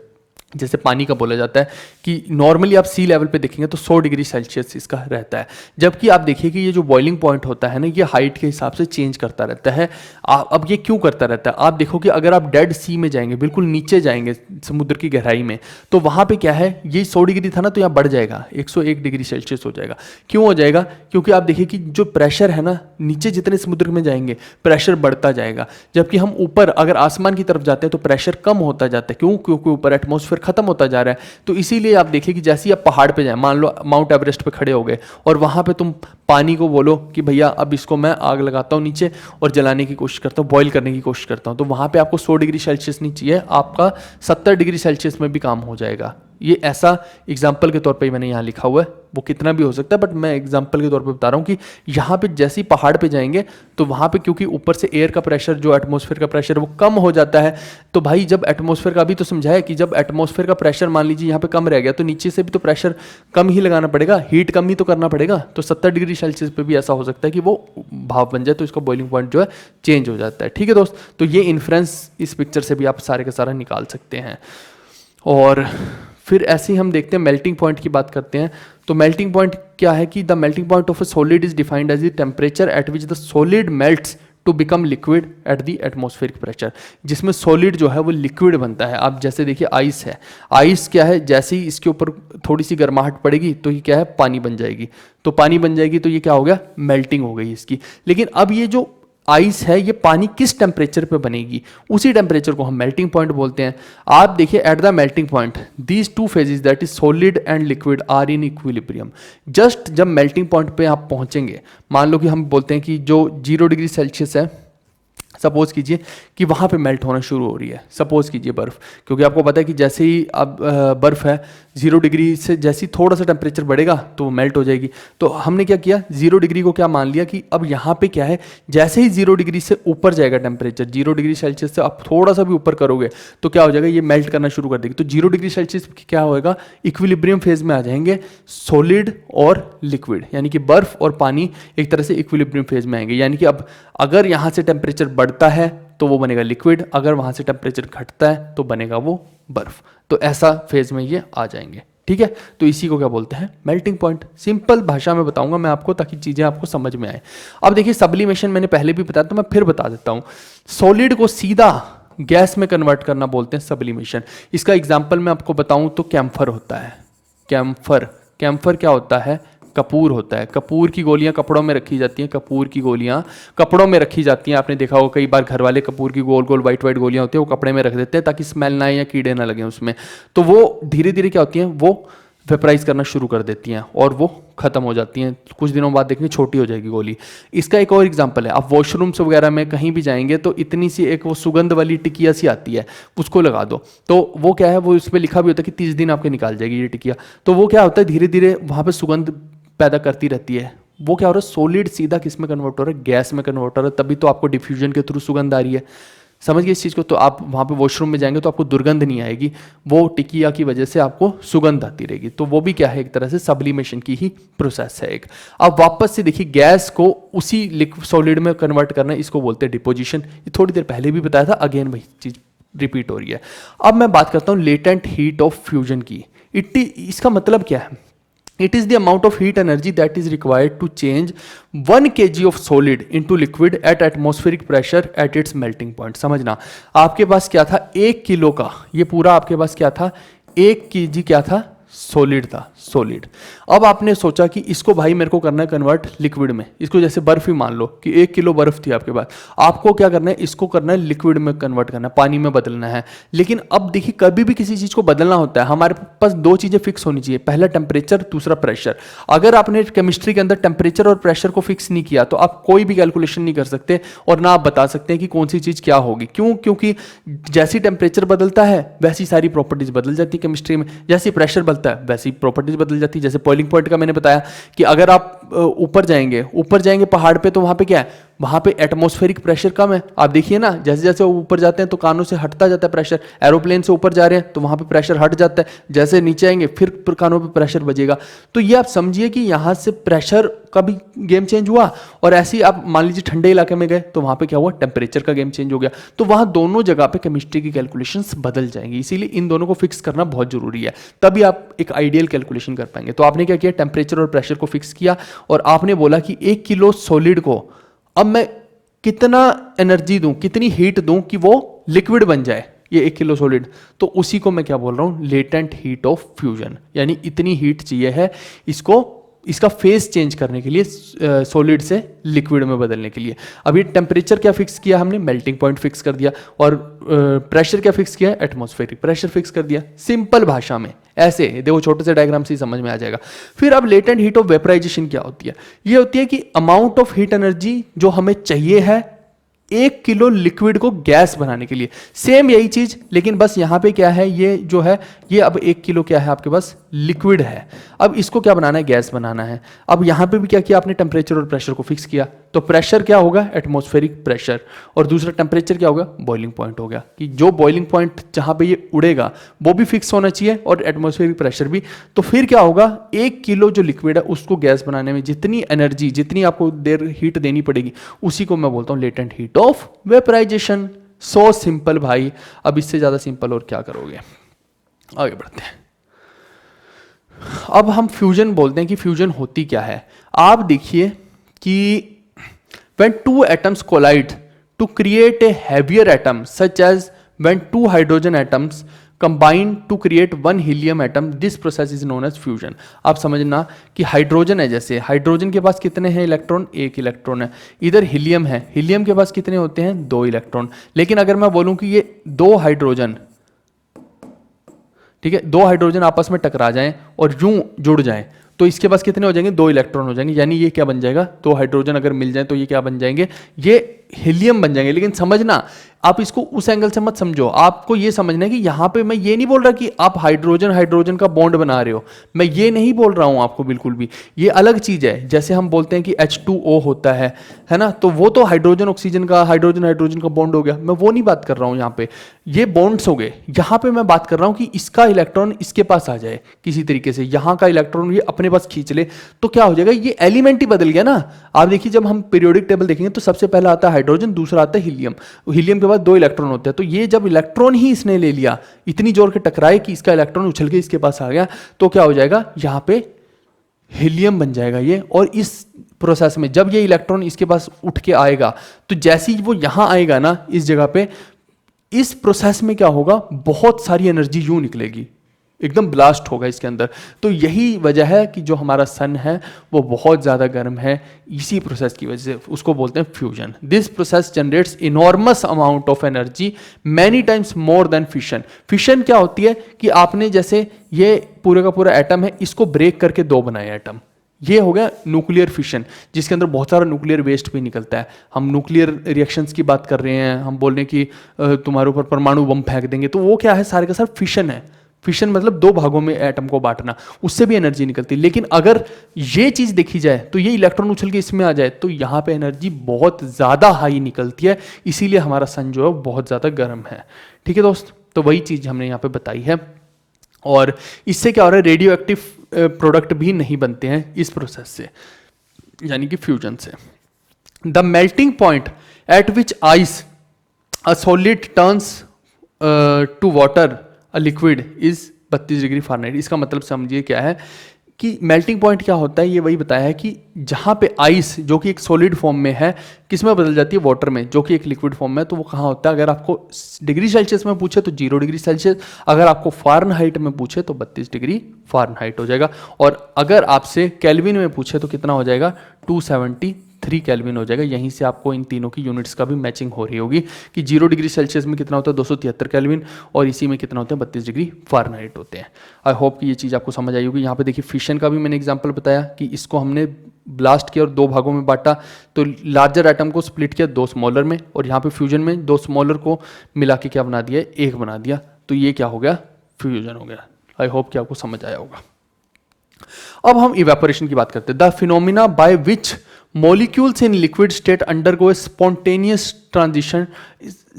जैसे पानी का बोला जाता है कि नॉर्मली आप सी लेवल पे देखेंगे तो 100 डिग्री सेल्सियस इसका रहता है, जबकि आप देखिए कि ये जो बॉइलिंग पॉइंट होता है ना, ये हाइट के हिसाब से चेंज करता रहता है। अब ये क्यों करता रहता है, आप देखो कि अगर आप डेड सी में जाएंगे, बिल्कुल नीचे जाएंगे समुद्र की गहराई में, तो वहाँ पे क्या है, ये 100 डिग्री था ना, तो यहाँ बढ़ जाएगा 101 डिग्री सेल्सियस हो जाएगा। क्यों हो जाएगा, क्योंकि आप देखिए कि जो प्रेशर है ना, नीचे जितने समुद्र में जाएंगे प्रेशर बढ़ता जाएगा, जबकि हम ऊपर अगर आसमान की तरफ जाते हैं तो प्रेशर कम होता जाता है। क्यों, क्योंकि ऊपर एटमॉस्फेयर खत्म होता जा रहा है। तो इसीलिए आप देखिए कि जैसे ही आप पहाड़ पे जाए, मान लो माउंट एवरेस्ट पे खड़े हो गए और वहां पे तुम पानी को बोलो कि भैया अब इसको मैं आग लगाता हूँ नीचे और जलाने की कोशिश करता हूँ, बॉईल करने की कोशिश करता हूँ, तो वहां पे आपको 100 डिग्री सेल्सियस नहीं चाहिए, आपका 70 डिग्री सेल्सियस में भी काम हो जाएगा। ये ऐसा एग्जाम्पल के तौर पे मैंने यहाँ लिखा हुआ है, वो कितना भी हो सकता है, बट मैं एग्जाम्पल के तौर पे बता रहा हूँ कि यहाँ पे जैसे ही पहाड़ पे जाएंगे तो वहाँ पे क्योंकि ऊपर से एयर का प्रेशर, जो एटमॉस्फेयर का प्रेशर वो कम हो जाता है, तो भाई जब एटमॉस्फेयर का अभी तो समझाया कि जब एटमॉस्फेयर का प्रेशर मान लीजिए यहाँ पे कम रह गया, तो नीचे से भी तो प्रेशर कम ही लगाना पड़ेगा, हीट कम ही तो करना पड़ेगा, तो 70 डिग्री सेल्सियस पे भी ऐसा हो सकता है कि वो भाप बन जाए, तो इसका बॉइलिंग पॉइंट जो है चेंज हो जाता है। ठीक है दोस्त, तो ये इन्फ्रेंस इस पिक्चर से भी आप सारे का सारा निकाल सकते हैं। और फिर ऐसे ही हम देखते हैं मेल्टिंग पॉइंट की बात करते हैं। तो मेल्टिंग पॉइंट क्या है कि the melting point of a solid is defined as the temperature at which the solid melts to become liquid at the atmospheric pressure, जिसमें सॉलिड जो है वो लिक्विड बनता है। आप जैसे देखिए आइस है, आइस क्या है, जैसे ही इसके ऊपर थोड़ी सी गर्माहट पड़ेगी तो ये क्या है, पानी बन जाएगी, तो पानी बन जाएगी तो ये क्या हो गया, मेल्टिंग हो गई इसकी। लेकिन अब ये जो आइस है, ये पानी किस टेम्परेचर पे बनेगी, उसी टेम्परेचर को हम मेल्टिंग पॉइंट बोलते हैं। आप देखिए at the melting point these two phases that is solid and liquid are in equilibrium. Just जब मेल्टिंग पॉइंट पे आप पहुंचेंगे, मान लो कि हम बोलते हैं कि जो 0 डिग्री सेल्सियस है, सपोज कीजिए कि वहाँ पे मेल्ट होना शुरू हो रही है, सपोज कीजिए बर्फ़, क्योंकि आपको पता है कि जैसे ही अब बर्फ़ है 0 डिग्री से जैसे ही थोड़ा सा टेम्परेचर बढ़ेगा तो वो मेल्ट हो जाएगी। तो हमने क्या किया, 0 डिग्री को क्या मान लिया कि अब यहाँ पे क्या है, जैसे ही 0 डिग्री से ऊपर जाएगा टेम्परेचर, 0 डिग्री सेल्सियस से आप थोड़ा सा भी ऊपर करोगे तो क्या हो जाएगा, ये मेल्ट करना शुरू कर देगी। तो 0 डिग्री सेल्सियस क्या होएगा, इक्विलिब्रियम फेज में आ जाएंगे सॉलिड और लिक्विड, यानी कि बर्फ़ और पानी एक तरह से इक्विलिब्रियम फेज में आएंगे। यानी कि अब अगर यहाँ से टेम्परेचर बढ़ता है तो वो बनेगा लिक्विड, अगर वहाँ से टेम्परेचर घटता है तो बनेगा वो बर्फ़। तो ऐसा फेज में ये आ जाएंगे। ठीक है, तो इसी को क्या बोलते हैं, मेल्टिंग पॉइंट। सिंपल भाषा में बताऊंगा मैं आपको ताकि चीज़ें आपको समझ में आए। अब देखिए सब्लिमेशन मैंने पहले भी बताया, तो मैं फिर बता देता हूँ। सॉलिड को सीधा गैस में कन्वर्ट करना बोलते हैं सब्लिमेशन। इसका एग्जाम्पल मैं आपको बताऊँ तो कैम्फर होता है। कैम्फर क्या होता है, कपूर होता है। कपूर की गोलियां कपड़ों में रखी जाती हैं, कपूर की गोलियां कपड़ों में रखी जाती हैं। आपने देखा होगा कई बार घर वाले कपूर की गोल गोल वाइट वाइट गोलियां होती हैं, वो कपड़े में रख देते हैं ताकि स्मेल ना आए या कीड़े ना लगे उसमें। तो वो धीरे धीरे क्या होती हैं, वो वेपराइज करना शुरू कर देती हैं और वो खत्म हो जाती हैं। कुछ दिनों बाद देखेंगे छोटी हो जाएगी गोली। इसका एक और एग्जांपल है, आप वॉशरूम्स वगैरह में कहीं भी जाएंगे तो इतनी सी एक वो सुगंध वाली टिकिया सी आती है, उसको लगा दो तो वो क्या है, वो उसमें लिखा भी होता है कि 30 दिन आपके निकाल जाएगी ये टिकिया। तो वो क्या होता है, धीरे धीरे वहाँ पर सुगंध पैदा करती रहती है। वो क्या हो रहा है, सॉलिड सीधा किस में कन्वर्ट हो रहा है, गैस में कन्वर्ट हो रहा है, तभी तो आपको डिफ्यूजन के थ्रू सुगंध आ रही है। समझ गए इस चीज़ को। तो आप वहाँ पे वॉशरूम में जाएंगे तो आपको दुर्गंध नहीं आएगी, वो टिकिया की वजह से आपको सुगंध आती रहेगी। तो वो भी क्या है, एक तरह से सब्लिमेशन की ही प्रोसेस है एक। अब वापस से देखिए गैस को उसी सॉलिड में कन्वर्ट करना, इसको बोलते हैं डिपोजिशन। ये थोड़ी देर पहले भी बताया था, अगेन वही चीज़ रिपीट हो रही है। अब मैं बात करता हूँ लेटेंट हीट ऑफ फ्यूजन की। इसका मतलब क्या है, it is the amount of heat energy that is required to change 1 kg of solid into liquid at atmospheric pressure at its melting point। समझना, आपके पास क्या था, 1 किलो का, ये पूरा आपके पास क्या था, 1 kg क्या था, सॉलिड था, सॉलिड। अब आपने सोचा कि इसको भाई मेरे को करना है कन्वर्ट लिक्विड में। इसको जैसे बर्फ ही मान लो कि 1 किलो बर्फ थी आपके पास, आपको क्या करना है, इसको करना है लिक्विड में कन्वर्ट करना है, पानी में बदलना है। लेकिन अब देखिए कभी भी किसी चीज को बदलना होता है, हमारे पास दो चीजें फिक्स होनी चाहिए, पहला टेम्परेचर, दूसरा प्रेशर। अगर आपने केमिस्ट्री के अंदर टेम्परेचर और प्रेशर को फिक्स नहीं किया तो आप कोई भी कैलकुलेशन नहीं कर सकते और ना आप बता सकते हैं कि कौन सी चीज क्या होगी। क्यों? क्योंकि जैसी टेम्परेचर बदलता है वैसी सारी प्रॉपर्टीज बदल जाती है केमिस्ट्री में, जैसी प्रेशर बदलता है वैसी प्रॉपर्टीज बदल जाती है। जैसे बॉइलिंग पॉइंट का मैंने बताया कि अगर आप ऊपर जाएंगे पहाड़ पे, तो वहां पे क्या है, वहां पे एटमॉस्फेरिक प्रेशर कम है। आप देखिए ना, जैसे जैसे ऊपर जाते हैं तो कानों से हटता जाता है प्रेशर, एरोप्लेन से ऊपर जा रहे हैं तो वहां पे प्रेशर हट जाता है, जैसे नीचे आएंगे फिर कानों पे प्रेशर बजेगा। तो ये आप समझिए कि यहां से प्रेशर का भी गेम चेंज हुआ, और ऐसे ही आप मान लीजिए ठंडे इलाके में गए तो वहां पे क्या हुआ, टेम्परेचर का गेम चेंज हो गया। तो वहां दोनों जगह पे केमिस्ट्री की कैलकुलेशंस बदल जाएंगी, इसीलिए इन दोनों को फिक्स करना बहुत जरूरी है, तभी आप एक आइडियल कैलकुलेशन कर पाएंगे। तो आपने क्या किया, टेम्परेचर और प्रेशर को फिक्स किया और आपने बोला कि 1 किलो सॉलिड को अब मैं कितना एनर्जी दूं, कितनी हीट दूं कि वो लिक्विड बन जाए, ये 1 किलो सॉलिड। तो उसी को मैं क्या बोल रहा हूं, लेटेंट हीट ऑफ फ्यूजन, यानी इतनी हीट चाहिए है इसका फेस चेंज करने के लिए, सॉलिड से लिक्विड में बदलने के लिए। अभी टेम्परेचर क्या फिक्स किया हमने, मेल्टिंग पॉइंट फिक्स कर दिया, और प्रेशर क्या फिक्स किया, एटमॉस्फेरिक प्रेशर फिक्स कर दिया। सिंपल भाषा में ऐसे देखो, छोटे से डायग्राम से ही समझ में आ जाएगा। फिर अब लेटेंट हीट ऑफ वेपराइजेशन क्या होती है, ये होती है कि अमाउंट ऑफ हीट एनर्जी जो हमें चाहिए है 1 किलो लिक्विड को गैस बनाने के लिए। सेम यही चीज, लेकिन बस यहां पे क्या है, ये जो है ये अब 1 किलो क्या है आपके पास, लिक्विड है। अब इसको क्या बनाना है, गैस बनाना है। अब यहां पे भी क्या किया आपने, टेम्परेचर और प्रेशर को फिक्स किया। तो प्रेशर क्या होगा, एटमॉस्फेरिक प्रेशर, और दूसरा टेम्परेचर क्या होगा, बॉइलिंग पॉइंट हो गया, कि जो बॉइलिंग पॉइंट जहां पे ये उड़ेगा वो भी फिक्स होना चाहिए और एटमॉस्फेरिक प्रेशर भी। तो फिर क्या होगा, 1 किलो जो लिक्विड है उसको गैस बनाने में जितनी एनर्जी, जितनी आपको देर हीट देनी पड़ेगी, उसी को मैं बोलता हूं latent heat of vaporisation. So simple भाई, अब इससे ज्यादा सिंपल और क्या करोगे। आगे बढ़ते हैं। अब हम फ्यूजन बोलते हैं कि फ्यूजन होती क्या है। आप देखिए कि when two atoms collide to create a heavier atom, such as when two hydrogen atoms combine to create one helium atom, this process is known as fusion। आप समझना कि हाइड्रोजन है, जैसे हाइड्रोजन के पास कितने हैं इलेक्ट्रॉन, 1 इलेक्ट्रॉन है। इधर हीलियम है, हीलियम के पास कितने होते हैं, 2 इलेक्ट्रॉन। लेकिन अगर मैं बोलूं कि ये 2 हाइड्रोजन, ठीक है, 2 हाइड्रोजन आपस में टकरा जाएं और यूं जुड़ जाएं, तो इसके पास कितने हो जाएंगे, 2 इलेक्ट्रॉन हो जाएंगे। यानी ये क्या बन जाएगा, 2 हाइड्रोजन अगर मिल जाए तो ये क्या बन जाएंगे, ये हीलियम बन जाएंगे। लेकिन समझना, आप इसको उस एंगल से मत समझो, आपको ये समझना है कि यहां पे मैं ये नहीं बोल रहा कि आप हाइड्रोजन हाइड्रोजन का बॉन्ड बना रहे हो, मैं ये नहीं बोल रहा हूं आपको बिल्कुल भी। ये अलग चीज है। जैसे हम बोलते हैं कि H2O होता है ना, तो वो तो हाइड्रोजन ऑक्सीजन का, हाइड्रोजन हाइड्रोजन का बॉन्ड हो गया, मैं वो नहीं बात कर रहा हूं। यहाँ पे ये बॉन्ड्स हो गए, यहाँ पे मैं बात कर रहा हूं कि इसका इलेक्ट्रॉन इसके पास आ जाए किसी तरीके से, यहाँ का इलेक्ट्रॉन ये अपने पास खींच ले, तो क्या हो जाएगा, ये एलिमेंट ही बदल गया ना। आप देखिए जब हम पीरियोडिक टेबल देखेंगे तो सबसे पहला आता है हाइड्रोजन, दूसरा आता है हीलियम। हीलियम के बाद 2 इलेक्ट्रॉन होते हैं, तो ये जब इलेक्ट्रॉन ही इसने ले लिया, इतनी जोर के टकराए कि इसका इलेक्ट्रॉन उछल के इसके पास आ गया, तो क्या हो जाएगा, यहां पे हीलियम बन जाएगा ये। और इस प्रोसेस में जब ये इलेक्ट्रॉन इसके पास उठ के आएगा, तो जैसे ही वो यहां आएगा ना इस जगह पे, इस प्रोसेस में क्या होगा, बहुत सारी एनर्जी यूं निकलेगी, एकदम ब्लास्ट होगा इसके अंदर। तो यही वजह है कि जो हमारा सन है वो बहुत ज़्यादा गर्म है, इसी प्रोसेस की वजह से। उसको बोलते हैं fusion. This process generates enormous amount of energy many times more than fission. Fission क्या होती है कि आपने जैसे ये पूरे का पूरा एटम है, इसको ब्रेक करके 2 बनाए एटम, ये हो गया न्यूक्लियर फिशन, जिसके अंदर बहुत सारा न्यूक्लियर वेस्ट भी निकलता है। हम न्यूक्लियर रिएक्शंस की बात कर रहे हैं, हम बोल रहे हैं कि तुम्हारे ऊपर परमाणु बम फेंक देंगे, तो वो क्या है, सारे का सारा फिशन है। फिशन मतलब 2 भागों में एटम को बांटना, उससे भी एनर्जी निकलती है। लेकिन अगर ये चीज देखी जाए तो ये इलेक्ट्रॉन उछल के इसमें आ जाए तो यहां पे एनर्जी बहुत ज्यादा हाई निकलती है, इसीलिए हमारा सन जो है बहुत ज्यादा गर्म है। ठीक है दोस्त, तो वही चीज हमने यहाँ पे बताई है। और इससे क्या हो रहा है, रेडियो एक्टिव प्रोडक्ट भी नहीं बनते हैं इस प्रोसेस से, यानी कि फ्यूजन से। The melting point at which ice a solid turns to water a liquid is 32 degree Fahrenheit. इसका मतलब समझिए क्या है, कि मेल्टिंग पॉइंट क्या होता है, ये वही बताया है कि जहाँ पे आइस जो कि एक सॉलिड फॉर्म में है किस में बदल जाती है, वाटर में, जो कि एक लिक्विड फॉर्म में है, तो वो कहाँ होता है, अगर आपको डिग्री सेल्सियस में पूछे तो 0 डिग्री सेल्सियस, अगर आपको फ़ारेनहाइट में पूछे तो 32 डिग्री फ़ारेनहाइट हो जाएगा, और अगर आपसे केल्विन में पूछे तो कितना हो जाएगा, 273 केल्विन हो जाएगा। यहीं से आपको इन तीनों की यूनिट्स का भी मैचिंग हो रही होगी कि 0 डिग्री सेल्सियस में कितना होता है, 273 केल्विन, और इसी में कितना होता है, 32 डिग्री फ़ारेनहाइट होते हैं। आई होप कि ये चीज़ आपको समझ आई होगी। यहाँ पे देखिए फिशन का भी मैंने एग्जांपल बताया कि इसको हमने ब्लास्ट किया और 2 भागों में बांटा, तो लार्जर एटम को स्प्लिट किया 2 स्मॉलर में, और यहाँ पे फ्यूजन में 2 स्मॉलर को मिला के क्या बना दिया, 1 बना दिया, तो ये क्या हो गया, फ्यूजन हो गया। आई होप कि आपको समझ आया होगा। अब हम इवेपोरेशन की बात करते हैं। The phenomena by which molecules in liquid state undergo spontaneous transition,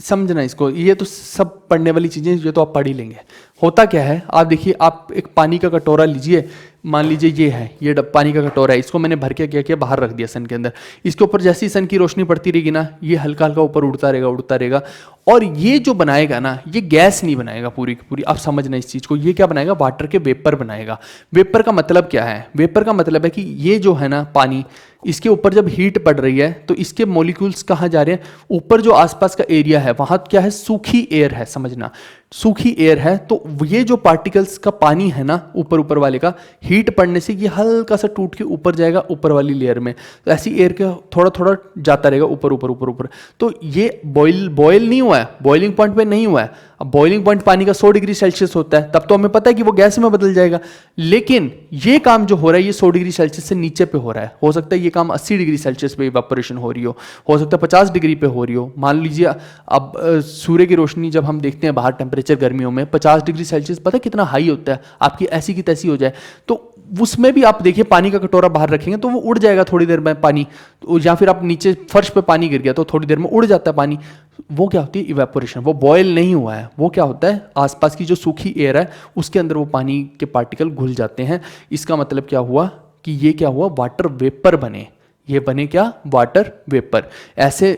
समझना इसको, ये तो सब पढ़ने वाली चीज़ें, ये तो आप पढ़ ही लेंगे। होता क्या है, आप देखिए, आप एक पानी का कटोरा लीजिए, मान लीजिए ये है, ये पानी का कटोरा है, इसको मैंने भर के क्या किया, बाहर रख दिया सन के अंदर। इसके ऊपर जैसी सन की रोशनी पड़ती रहेगी ना, ये हल्का हल्का ऊपर उड़ता रहेगा, उड़ता रहेगा, और ये जो बनाएगा ना, ये गैस नहीं बनाएगा पूरी की पूरी, आप समझना इस चीज़ को, ये क्या बनाएगा, वाटर के वेपर बनाएगा। वेपर का मतलब क्या है, वेपर का मतलब है कि ये जो है ना पानी, इसके ऊपर जब हीट पड़ रही है तो इसके मॉलिक्यूल्स कहाँ जा रहे हैं, ऊपर जो आसपास का एरिया है वहाँ क्या है, सूखी एयर है, समझना सूखी एयर है, तो ये जो पार्टिकल्स का पानी है ना ऊपर ऊपर वाले का, हीट पड़ने से ये हल्का सा टूट के ऊपर जाएगा ऊपर वाली लेयर में, तो ऐसी एयर का थोड़ा थोड़ा जाता रहेगा ऊपर ऊपर ऊपर ऊपर। तो ये बॉयल नहीं हुआ है, बॉइलिंग पॉइंट पे नहीं हुआ है। अब बॉइलिंग पॉइंट पानी का 100 डिग्री सेल्सियस होता है, तब तो हमें पता है कि वो गैस में बदल जाएगा, लेकिन ये काम जो हो रहा है ये 100 डिग्री सेल्सियस से नीचे पे हो रहा है। हो सकता है ये काम 80 डिग्री सेल्सियस पे इवेपोरेशन हो रही हो सकता है 50 डिग्री पे हो रही हो। मान लीजिए अब सूर्य की रोशनी जब हम देखते हैं बाहर, टेम्परेचर गर्मियों में 50 डिग्री सेल्सियस पता है कितना हाई होता है, आपकी ऐसी की तैसी हो जाए, तो उसमें भी आप देखिए पानी का कटोरा बाहर रखेंगे तो वो उड़ जाएगा थोड़ी देर में पानी, या फिर आप नीचे फर्श पे पानी गिर गया तो थोड़ी देर में उड़ जाता है पानी। वो क्या होती है, इवेपोरेशन। वो बॉयल नहीं हुआ है, वो क्या होता है, आसपास की जो सूखी एयर है उसके अंदर वो पानी के पार्टिकल घुल जाते हैं। इसका मतलब क्या हुआ कि ये क्या हुआ, वाटर वेपर बने। ये बने क्या, वाटर वेपर। ऐसे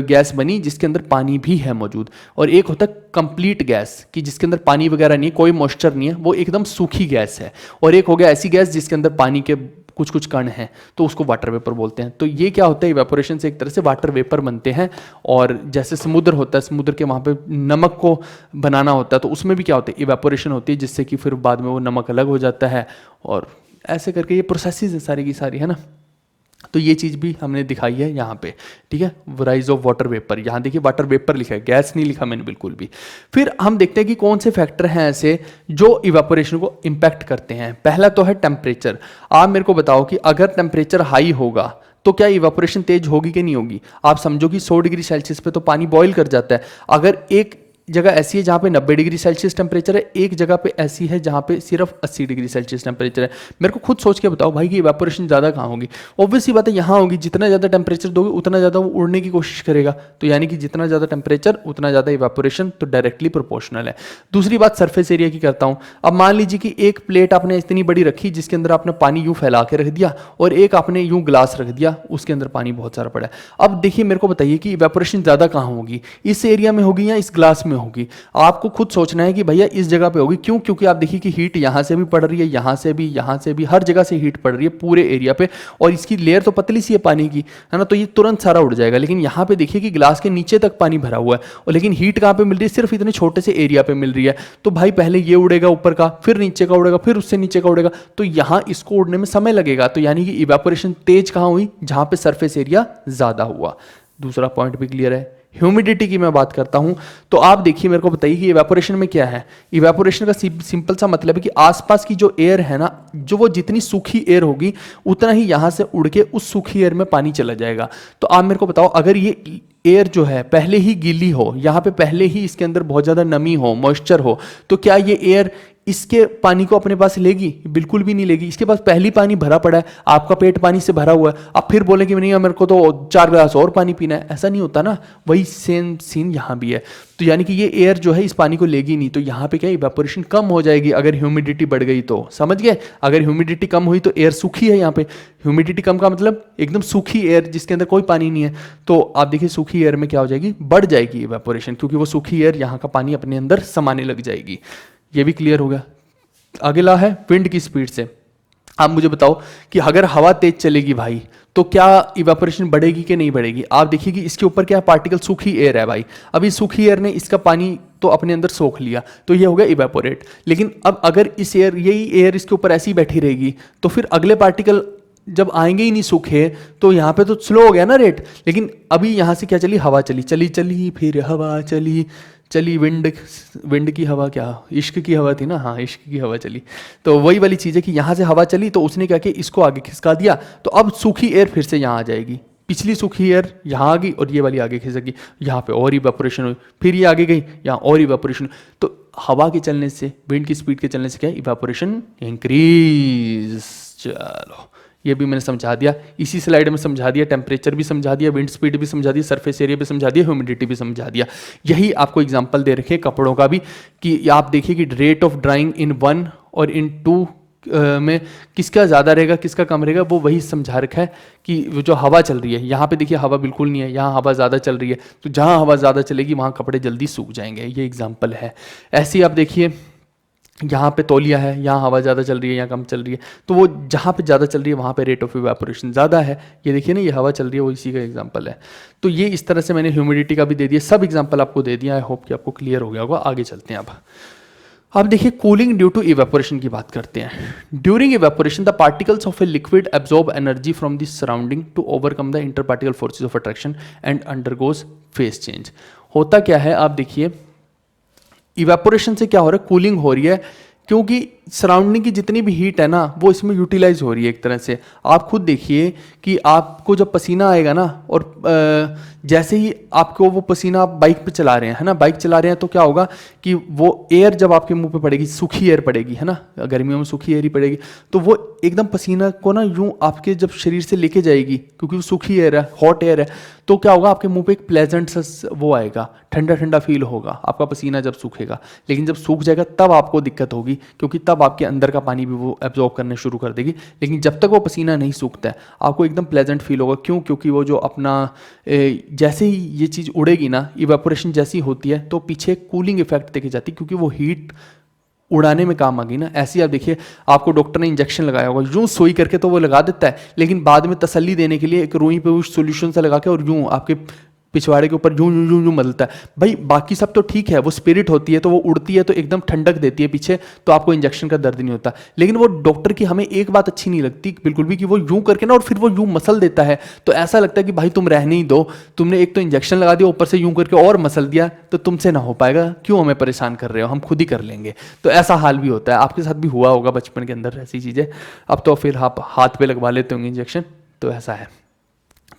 गैस बनी जिसके अंदर पानी भी है मौजूद, और एक होता है कंप्लीट गैस कि जिसके अंदर पानी वगैरह नहीं है, कोई मॉइस्चर नहीं है, वो एकदम सूखी गैस है। और एक हो गया ऐसी गैस जिसके अंदर पानी के कुछ कुछ कण हैं, तो उसको वाटर वेपर बोलते हैं। तो ये क्या होता है, इवेपोरेशन से एक तरह से वाटर वेपर बनते हैं। और जैसे समुद्र होता है, समुद्र के वहाँ पे नमक को बनाना होता है, तो उसमें भी क्या होता है, इवेपोरेशन होती है, जिससे कि फिर बाद में वो नमक अलग हो जाता है, और ऐसे करके ये प्रोसेसेस है सारी की सारी, है ना। तो ये चीज़ भी हमने दिखाई है यहाँ पे, ठीक है। राइज ऑफ वाटर वेपर, यहाँ देखिए वाटर वेपर लिखा है, गैस नहीं लिखा मैंने बिल्कुल भी। फिर हम देखते हैं कि कौन से फैक्टर हैं ऐसे जो इवेपोरेशन को इम्पैक्ट करते हैं। पहला तो है टेम्परेचर। आप मेरे को बताओ कि अगर टेम्परेचर हाई होगा तो क्या इवेपोरेशन तेज होगी कि नहीं होगी। आप समझो कि 100 डिग्री सेल्सियस पे तो पानी बॉईल कर जाता है। अगर एक जगह ऐसी है जहाँ पे 90 डिग्री सेल्सियस टेम्परेचर है, एक जगह पे ऐसी है जहाँ पे सिर्फ 80 डिग्री सेल्सियस टेम्परेचर है, मेरे को खुद सोच के बताओ भाई कि इवेपोरेशन ज़्यादा कहाँ होगी। ऑब्वियस सी बात है यहाँ होगी, जितना ज़्यादा टेम्परेचर दोगे उतना ज़्यादा वो उड़ने की कोशिश करेगा, तो यानी कि जितना ज़्यादा टेम्परेचर उतना ज़्यादा इवेपोरेशन, तो डायरेक्टली प्रोपोर्शनल है। दूसरी बात सरफेस एरिया की करता हूँ। अब मान लीजिए कि एक प्लेट आपने इतनी बड़ी रखी जिसके अंदर आपने पानी यूँ फैला के रख दिया, और एक आपने यूँ ग्लास रख दिया उसके अंदर पानी बहुत सारा पड़ा है। अब देखिए मेरे को बताइए कि इवेपोरेशन ज़्यादा कहाँ होगी, इस एरिया में होगी या इस ग्लास में होगी। आपको खुद सोचना है कि भैया इस जगह पे होगी। क्यों? क्योंकि आप देखिए कि हीट यहाँ से भी पड़ रही है, यहाँ से भी, हर जगह से हीट पड़ रही है पूरे एरिया पे, और इसकी लेयर तो पतली सी है पानी की, है ना, तो ये तुरंत सारा उड़ जाएगा। लेकिन यहाँ पे देखिए कि ग्लास के नीचे तक पानी भरा हुआ है, और लेकिन हीट कहाँ पे मिल रही है, सिर्फ इतने छोटे से एरिया पे मिल रही है। तो भाई पहले ये उड़ेगा ऊपर का, फिर नीचे का उड़ेगा, फिर उससे नीचे का उड़ेगा, तो यहाँ इसको उड़ने में समय लगेगा। तो यानी कि इवेपोरेशन तेज कहाँ हुई, जहाँ पे सरफेस एरिया ज्यादा हुआ। दूसरा पॉइंट भी क्लियर है। ह्यूमिडिटी की मैं बात करता हूं, तो आप देखिए मेरे को बताइए कि इवेपोरेशन में क्या है। इवेपोरेशन का सिंपल सा मतलब है कि आसपास की जो एयर है ना, जो वो जितनी सूखी एयर होगी उतना ही यहां से उड़ के उस सूखी एयर में पानी चला जाएगा। तो आप मेरे को बताओ, अगर ये एयर जो है पहले ही गीली हो, यहाँ पे पहले ही इसके अंदर बहुत ज़्यादा नमी हो, मॉइस्चर हो, तो क्या ये एयर इसके पानी को अपने पास लेगी? बिल्कुल भी नहीं लेगी। इसके पास पहली पानी भरा पड़ा है, आपका पेट पानी से भरा हुआ है, आप फिर बोले कि नहीं मेरे को तो 4 गिलास और पानी पीना है, ऐसा नहीं होता ना। वही सेम सीन यहाँ भी है। तो यानी कि ये एयर जो है इस पानी को लेगी नहीं, तो यहाँ पे क्या इवेपोरेशन कम हो जाएगी अगर ह्यूमिडिटी बढ़ गई तो। समझ गए? अगर ह्यूमिडिटी कम हुई तो एयर सूखी है, यहाँ पे ह्यूमिडिटी कम का मतलब एकदम सूखी एयर जिसके अंदर कोई पानी नहीं है, तो आप देखिए सूखी एयर में क्या हो जाएगी, बढ़ जाएगी इवेपोरेशन, क्योंकि वो सूखी एयर यहाँ का पानी अपने अंदर समाने लग जाएगी। ये भी क्लियर हो गया। अगला है विंड की स्पीड से। आप मुझे बताओ कि अगर हवा तेज चलेगी भाई तो क्या इवेपोरेशन बढ़ेगी कि नहीं बढ़ेगी? आप देखिए कि इसके ऊपर क्या पार्टिकल, सूखी एयर है भाई। अभी सूखी एयर ने इसका पानी तो अपने अंदर सोख लिया, तो ये हो गया इवेपोरेट। लेकिन अब अगर इस एयर, यही एयर इसके ऊपर ऐसी बैठी रहेगी तो फिर अगले पार्टिकल जब आएंगे ही नहीं सूखे, तो यहाँ पे तो स्लो हो गया ना रेट। लेकिन अभी यहाँ से क्या चली, हवा चली, चली चली फिर हवा चली, चली विंड की हवा, क्या इश्क की हवा थी ना, हाँ इश्क की हवा चली। तो वही वाली चीज़ है कि यहाँ से हवा चली तो उसने क्या किया, इसको आगे खिसका दिया, तो अब सूखी एयर फिर से यहाँ आ जाएगी। पिछली सूखी एयर यहाँ आ गई और ये वाली आगे खिसक, यहाँ पे और इवेपोरेशन हुई, फिर ये आगे गई, यहाँ और इवेपोरेशन। तो हवा के चलने से, विंड की स्पीड के चलने से क्या है, इवेपोरेशन इंक्रीज। चलो ये भी मैंने समझा दिया, इसी स्लाइड में समझा दिया, टेम्परेचर भी समझा दिया, विंड स्पीड भी समझा दिया, सरफेस एरिया भी समझा दिया, ह्यूमिडिटी भी समझा दिया। यही आपको एग्जांपल दे रखे कपड़ों का भी, कि आप देखिए कि रेट ऑफ ड्राइंग इन 1 और इन 2 में किसका ज़्यादा रहेगा, किसका कम रहेगा, वो वही समझा रखा है। कि जो हवा चल रही है, यहाँ पे देखिए हवा बिल्कुल नहीं है, यहाँ हवा ज़्यादा चल रही है, तो जहाँ हवा ज़्यादा चलेगी वहाँ कपड़े जल्दी सूख जाएंगे, ये एग्जाम्पल है। ऐसे ही आप देखिए यहाँ पे तौलिया है, यहाँ हवा ज़्यादा चल रही है, यहाँ कम चल रही है, तो वो जहाँ पे ज़्यादा चल रही है वहाँ पे रेट ऑफ इवेपोरेशन ज़्यादा है। ये देखिए ना, ये हवा चल रही है, वो इसी का एग्जांपल है। तो ये इस तरह से मैंने ह्यूमिडिटी का भी दे दिया, सब एग्जांपल आपको दे दिया। आई होप कि आपको क्लियर हो गया होगा। आगे चलते हैं अब देखिए कूलिंग ड्यू टू इवेपोरेशन की बात करते हैं। During evaporation the particles of a liquid absorb energy from the surrounding to overcome the inter particle forces of attraction and undergoes phase change. होता क्या है, आप देखिए इवेपोरेशन से क्या हो रहा है, कूलिंग हो रही है, क्योंकि सराउंडिंग की जितनी भी हीट है ना वो इसमें यूटिलाइज हो रही है एक तरह से। आप खुद देखिए कि आपको जब पसीना आएगा ना, और जैसे ही आपको वो पसीना, आप बाइक पे चला रहे हैं, है ना, बाइक चला रहे हैं, तो क्या होगा कि वो एयर जब आपके मुंह पे पड़ेगी, सूखी एयर पड़ेगी, है ना, गर्मियों में सूखी एयर ही पड़ेगी, तो वो एकदम पसीना को ना यूं आपके जब शरीर से लेके जाएगी, क्योंकि वो सूखी एयर है, हॉट एयर है, तो क्या होगा, आपके मुंह पे एक प्लेजेंट सा वो आएगा, ठंडा ठंडा फील होगा आपका पसीना जब सूखेगा। लेकिन जब सूख जाएगा तब आपको दिक्कत होगी, क्योंकि तब आपके अंदर का पानी भी वो एब्जॉर्ब करने शुरू कर देगी। लेकिन जब तक वो पसीना नहीं सूखता है आपको एकदम प्लेजेंट फील होगा। क्यों? क्योंकि वो जो अपना जैसे ही ये चीज़ उड़ेगी ना, इवेपोरेशन जैसी होती है, तो पीछे कूलिंग इफेक्ट देखी जाती है, क्योंकि वो हीट उड़ाने में काम आ गई ना। ऐसे ही आप देखिए, आपको डॉक्टर ने इंजेक्शन लगाया होगा, यूं सोई करके तो वो लगा देता है, लेकिन बाद में तसल्ली देने के लिए एक रुई पे उस सोल्यूशन से लगा के और यूं आपके पिछवाड़े के ऊपर यूं यूं यूं यूं मलता है। भाई बाकी सब तो ठीक है, वो स्पिरिट होती है तो वो उड़ती है तो एकदम ठंडक देती है पीछे, तो आपको इंजेक्शन का दर्द नहीं होता। लेकिन वो डॉक्टर की हमें एक बात अच्छी नहीं लगती बिल्कुल भी, कि वो यूं करके ना और फिर वो यूं मसल देता है, तो ऐसा लगता है कि भाई तुम रहने ही दो, तुमने एक तो इंजेक्शन लगा दिया, ऊपर से यूं करके और मसल दिया, तो तुमसे ना हो पाएगा, क्यों हमें परेशान कर रहे हो, हम खुद ही कर लेंगे। तो ऐसा हाल भी होता है, आपके साथ भी हुआ होगा बचपन के अंदर ऐसी चीज़ें। अब तो फिर आप हाथ पे लगवा लेते होंगे इंजेक्शन, तो ऐसा है।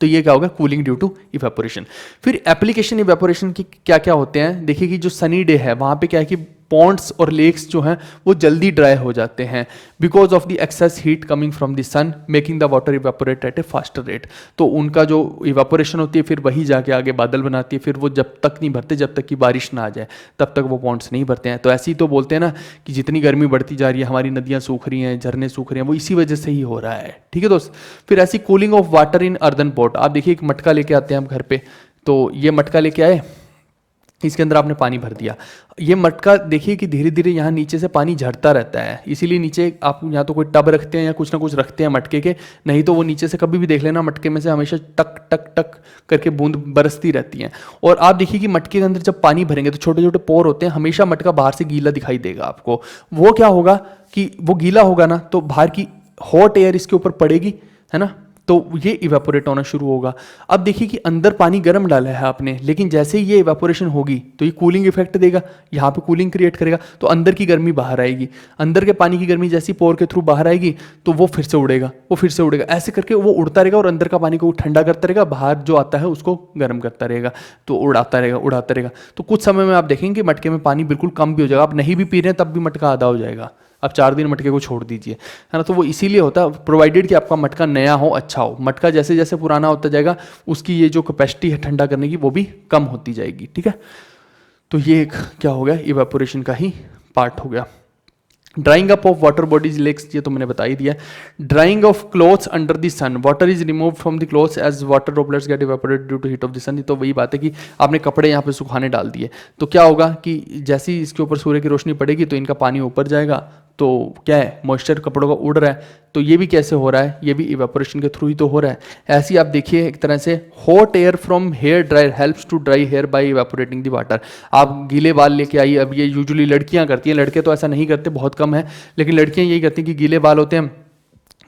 तो ये क्या होगा, कूलिंग ड्यू टू इवेपोरेशन। फिर एप्लीकेशन इवेपोरेशन की क्या क्या होते हैं, देखिए कि जो सनी डे है वहाँ पे क्या है कि पॉन्ड्स और लेक्स जो हैं वो जल्दी ड्राई हो जाते हैं, because of the excess heat coming from the sun making the water evaporate at a faster rate. तो उनका जो इवेपोरेशन होती है फिर वही जाके आगे बादल बनाती है, फिर वो जब तक नहीं भरते जब तक कि बारिश ना आ जाए, तब तक वो पॉन्ड्स नहीं भरते हैं। तो ऐसे ही तो बोलते हैं ना कि जितनी गर्मी बढ़ती जा रही है, हमारी नदियाँ सूख रही हैं, झरने सूख रहे हैं, वो इसी वजह से ही हो रहा है। ठीक है दोस्त। फिर ऐसी cooling of water in earthen pot, आप देखिए एक मटका लेके आते हैं हम घर पे, तो ये मटका लेके आए, इसके अंदर आपने पानी भर दिया। ये मटका देखिए कि धीरे धीरे यहाँ नीचे से पानी झड़ता रहता है, इसीलिए नीचे आप यहाँ तो कोई टब रखते हैं या कुछ ना कुछ रखते हैं मटके के, नहीं तो वो नीचे से कभी भी देख लेना मटके में से हमेशा टक टक टक करके बूंद बरसती रहती हैं। और आप देखिए कि मटके के अंदर जब पानी भरेंगे तो छोटे छोटे पोर होते हैं, हमेशा मटका बाहर से गीला दिखाई देगा आपको। वो क्या होगा कि वो गीला होगा ना, तो बाहर की हॉट एयर इसके ऊपर पड़ेगी, है ना, तो ये इवेपोरेट होना शुरू होगा। अब देखिए कि अंदर पानी गर्म डाला है आपने, लेकिन जैसे ही ये इवेपोरेशन होगी तो ये कूलिंग इफेक्ट देगा, यहाँ पे कूलिंग क्रिएट करेगा, तो अंदर की गर्मी बाहर आएगी। अंदर के पानी की गर्मी जैसी पोर के थ्रू बाहर आएगी तो वो फिर से उड़ेगा, वो फिर से उड़ेगा, ऐसे करके वो उड़ता रहेगा और अंदर का पानी को ठंडा करता रहेगा, बाहर जो आता है उसको गर्म करता रहेगा, तो उड़ाता रहेगा उड़ाता रहेगा। तो कुछ समय में आप देखेंगे कि मटके में पानी बिल्कुल कम भी हो जाएगा, आप नहीं भी पी रहे हैं तब भी मटका आधा हो जाएगा। अब 4 दिन मटके को छोड़ दीजिए, है ना। तो वो इसीलिए होता है, प्रोवाइडेड कि आपका मटका नया हो, अच्छा हो। मटका जैसे जैसे पुराना होता जाएगा उसकी ये जो कैपेसिटी है ठंडा करने की वो भी कम होती जाएगी। ठीक है, तो ये एक क्या हो गया, इवेपोरेशन का ही पार्ट हो गया। Drying up of water bodies lakes, ये तो मैंने बता ही दिया। Drying of clothes under the sun, water is remove from the clothes as water droplets get evaporated due to heat of the sun. तो वही बात है कि आपने कपड़े यहाँ पे सुखाने डाल दिए, तो क्या होगा कि जैसे ही इसके ऊपर सूर्य की रोशनी पड़ेगी तो इनका पानी ऊपर जाएगा, तो क्या है, मॉइस्चर कपड़ों का उड़ रहा है, तो ये भी कैसे हो रहा है, ये भी इवेपोरेशन के थ्रू ही तो हो रहा है। ऐसे ही आप देखिए एक तरह से hot air from hair dryer helps to dry hair by evaporating the water. आप गीले बाल लेके आइए, अब ये यूजुअली लड़कियां करती हैं, लड़के तो ऐसा नहीं करते, बहुत कम है, लेकिन लड़कियां यही करती हैं कि गीले बाल होते हैं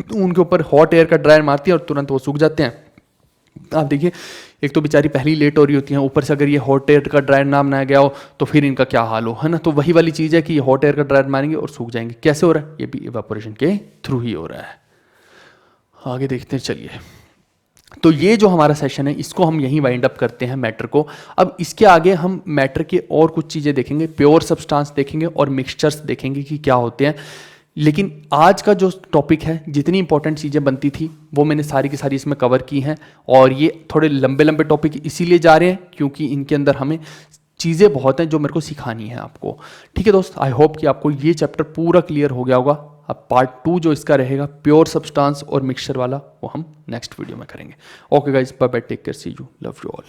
तो उनके ऊपर हॉट एयर का ड्रायर मारती है और तुरंत वो सूख जाते हैं। आप देखिए एक तो बेचारी पहली लेट हो रही होती हैं, ऊपर से अगर ये हॉट एयर का ड्रायर ना बनाया गया हो तो फिर इनका क्या हाल हो, है ना। तो वही वाली चीज़ है कि ये हॉट एयर का ड्रायर मारेंगे और सूख जाएंगे। कैसे हो रहा है, ये भी इवेपोरेशन के थ्रू ही हो रहा है। आगे देखते हैं, चलिए। तो ये जो हमारा सेशन है इसको हम यहीं वाइंड अप करते हैं मैटर को। अब इसके आगे हम मैटर के और कुछ चीज़ें देखेंगे, प्योर सब्सटेंस देखेंगे और मिक्सचर्स देखेंगे कि क्या होते हैं। लेकिन आज का जो टॉपिक है, जितनी इंपॉर्टेंट चीज़ें बनती थी वो मैंने सारी की सारी इसमें कवर की हैं। और ये थोड़े लंबे लंबे टॉपिक इसीलिए जा रहे हैं क्योंकि इनके अंदर हमें चीज़ें बहुत हैं जो मेरे को सिखानी है आपको। ठीक है दोस्त, आई होप कि आपको ये चैप्टर पूरा क्लियर हो गया होगा। अब पार्ट 2 जो इसका रहेगा प्योर सब्सटेंस और मिक्सचर वाला, वो हम नेक्स्ट वीडियो में करेंगे। Okay guys, bye bye, take care, see you, love you all.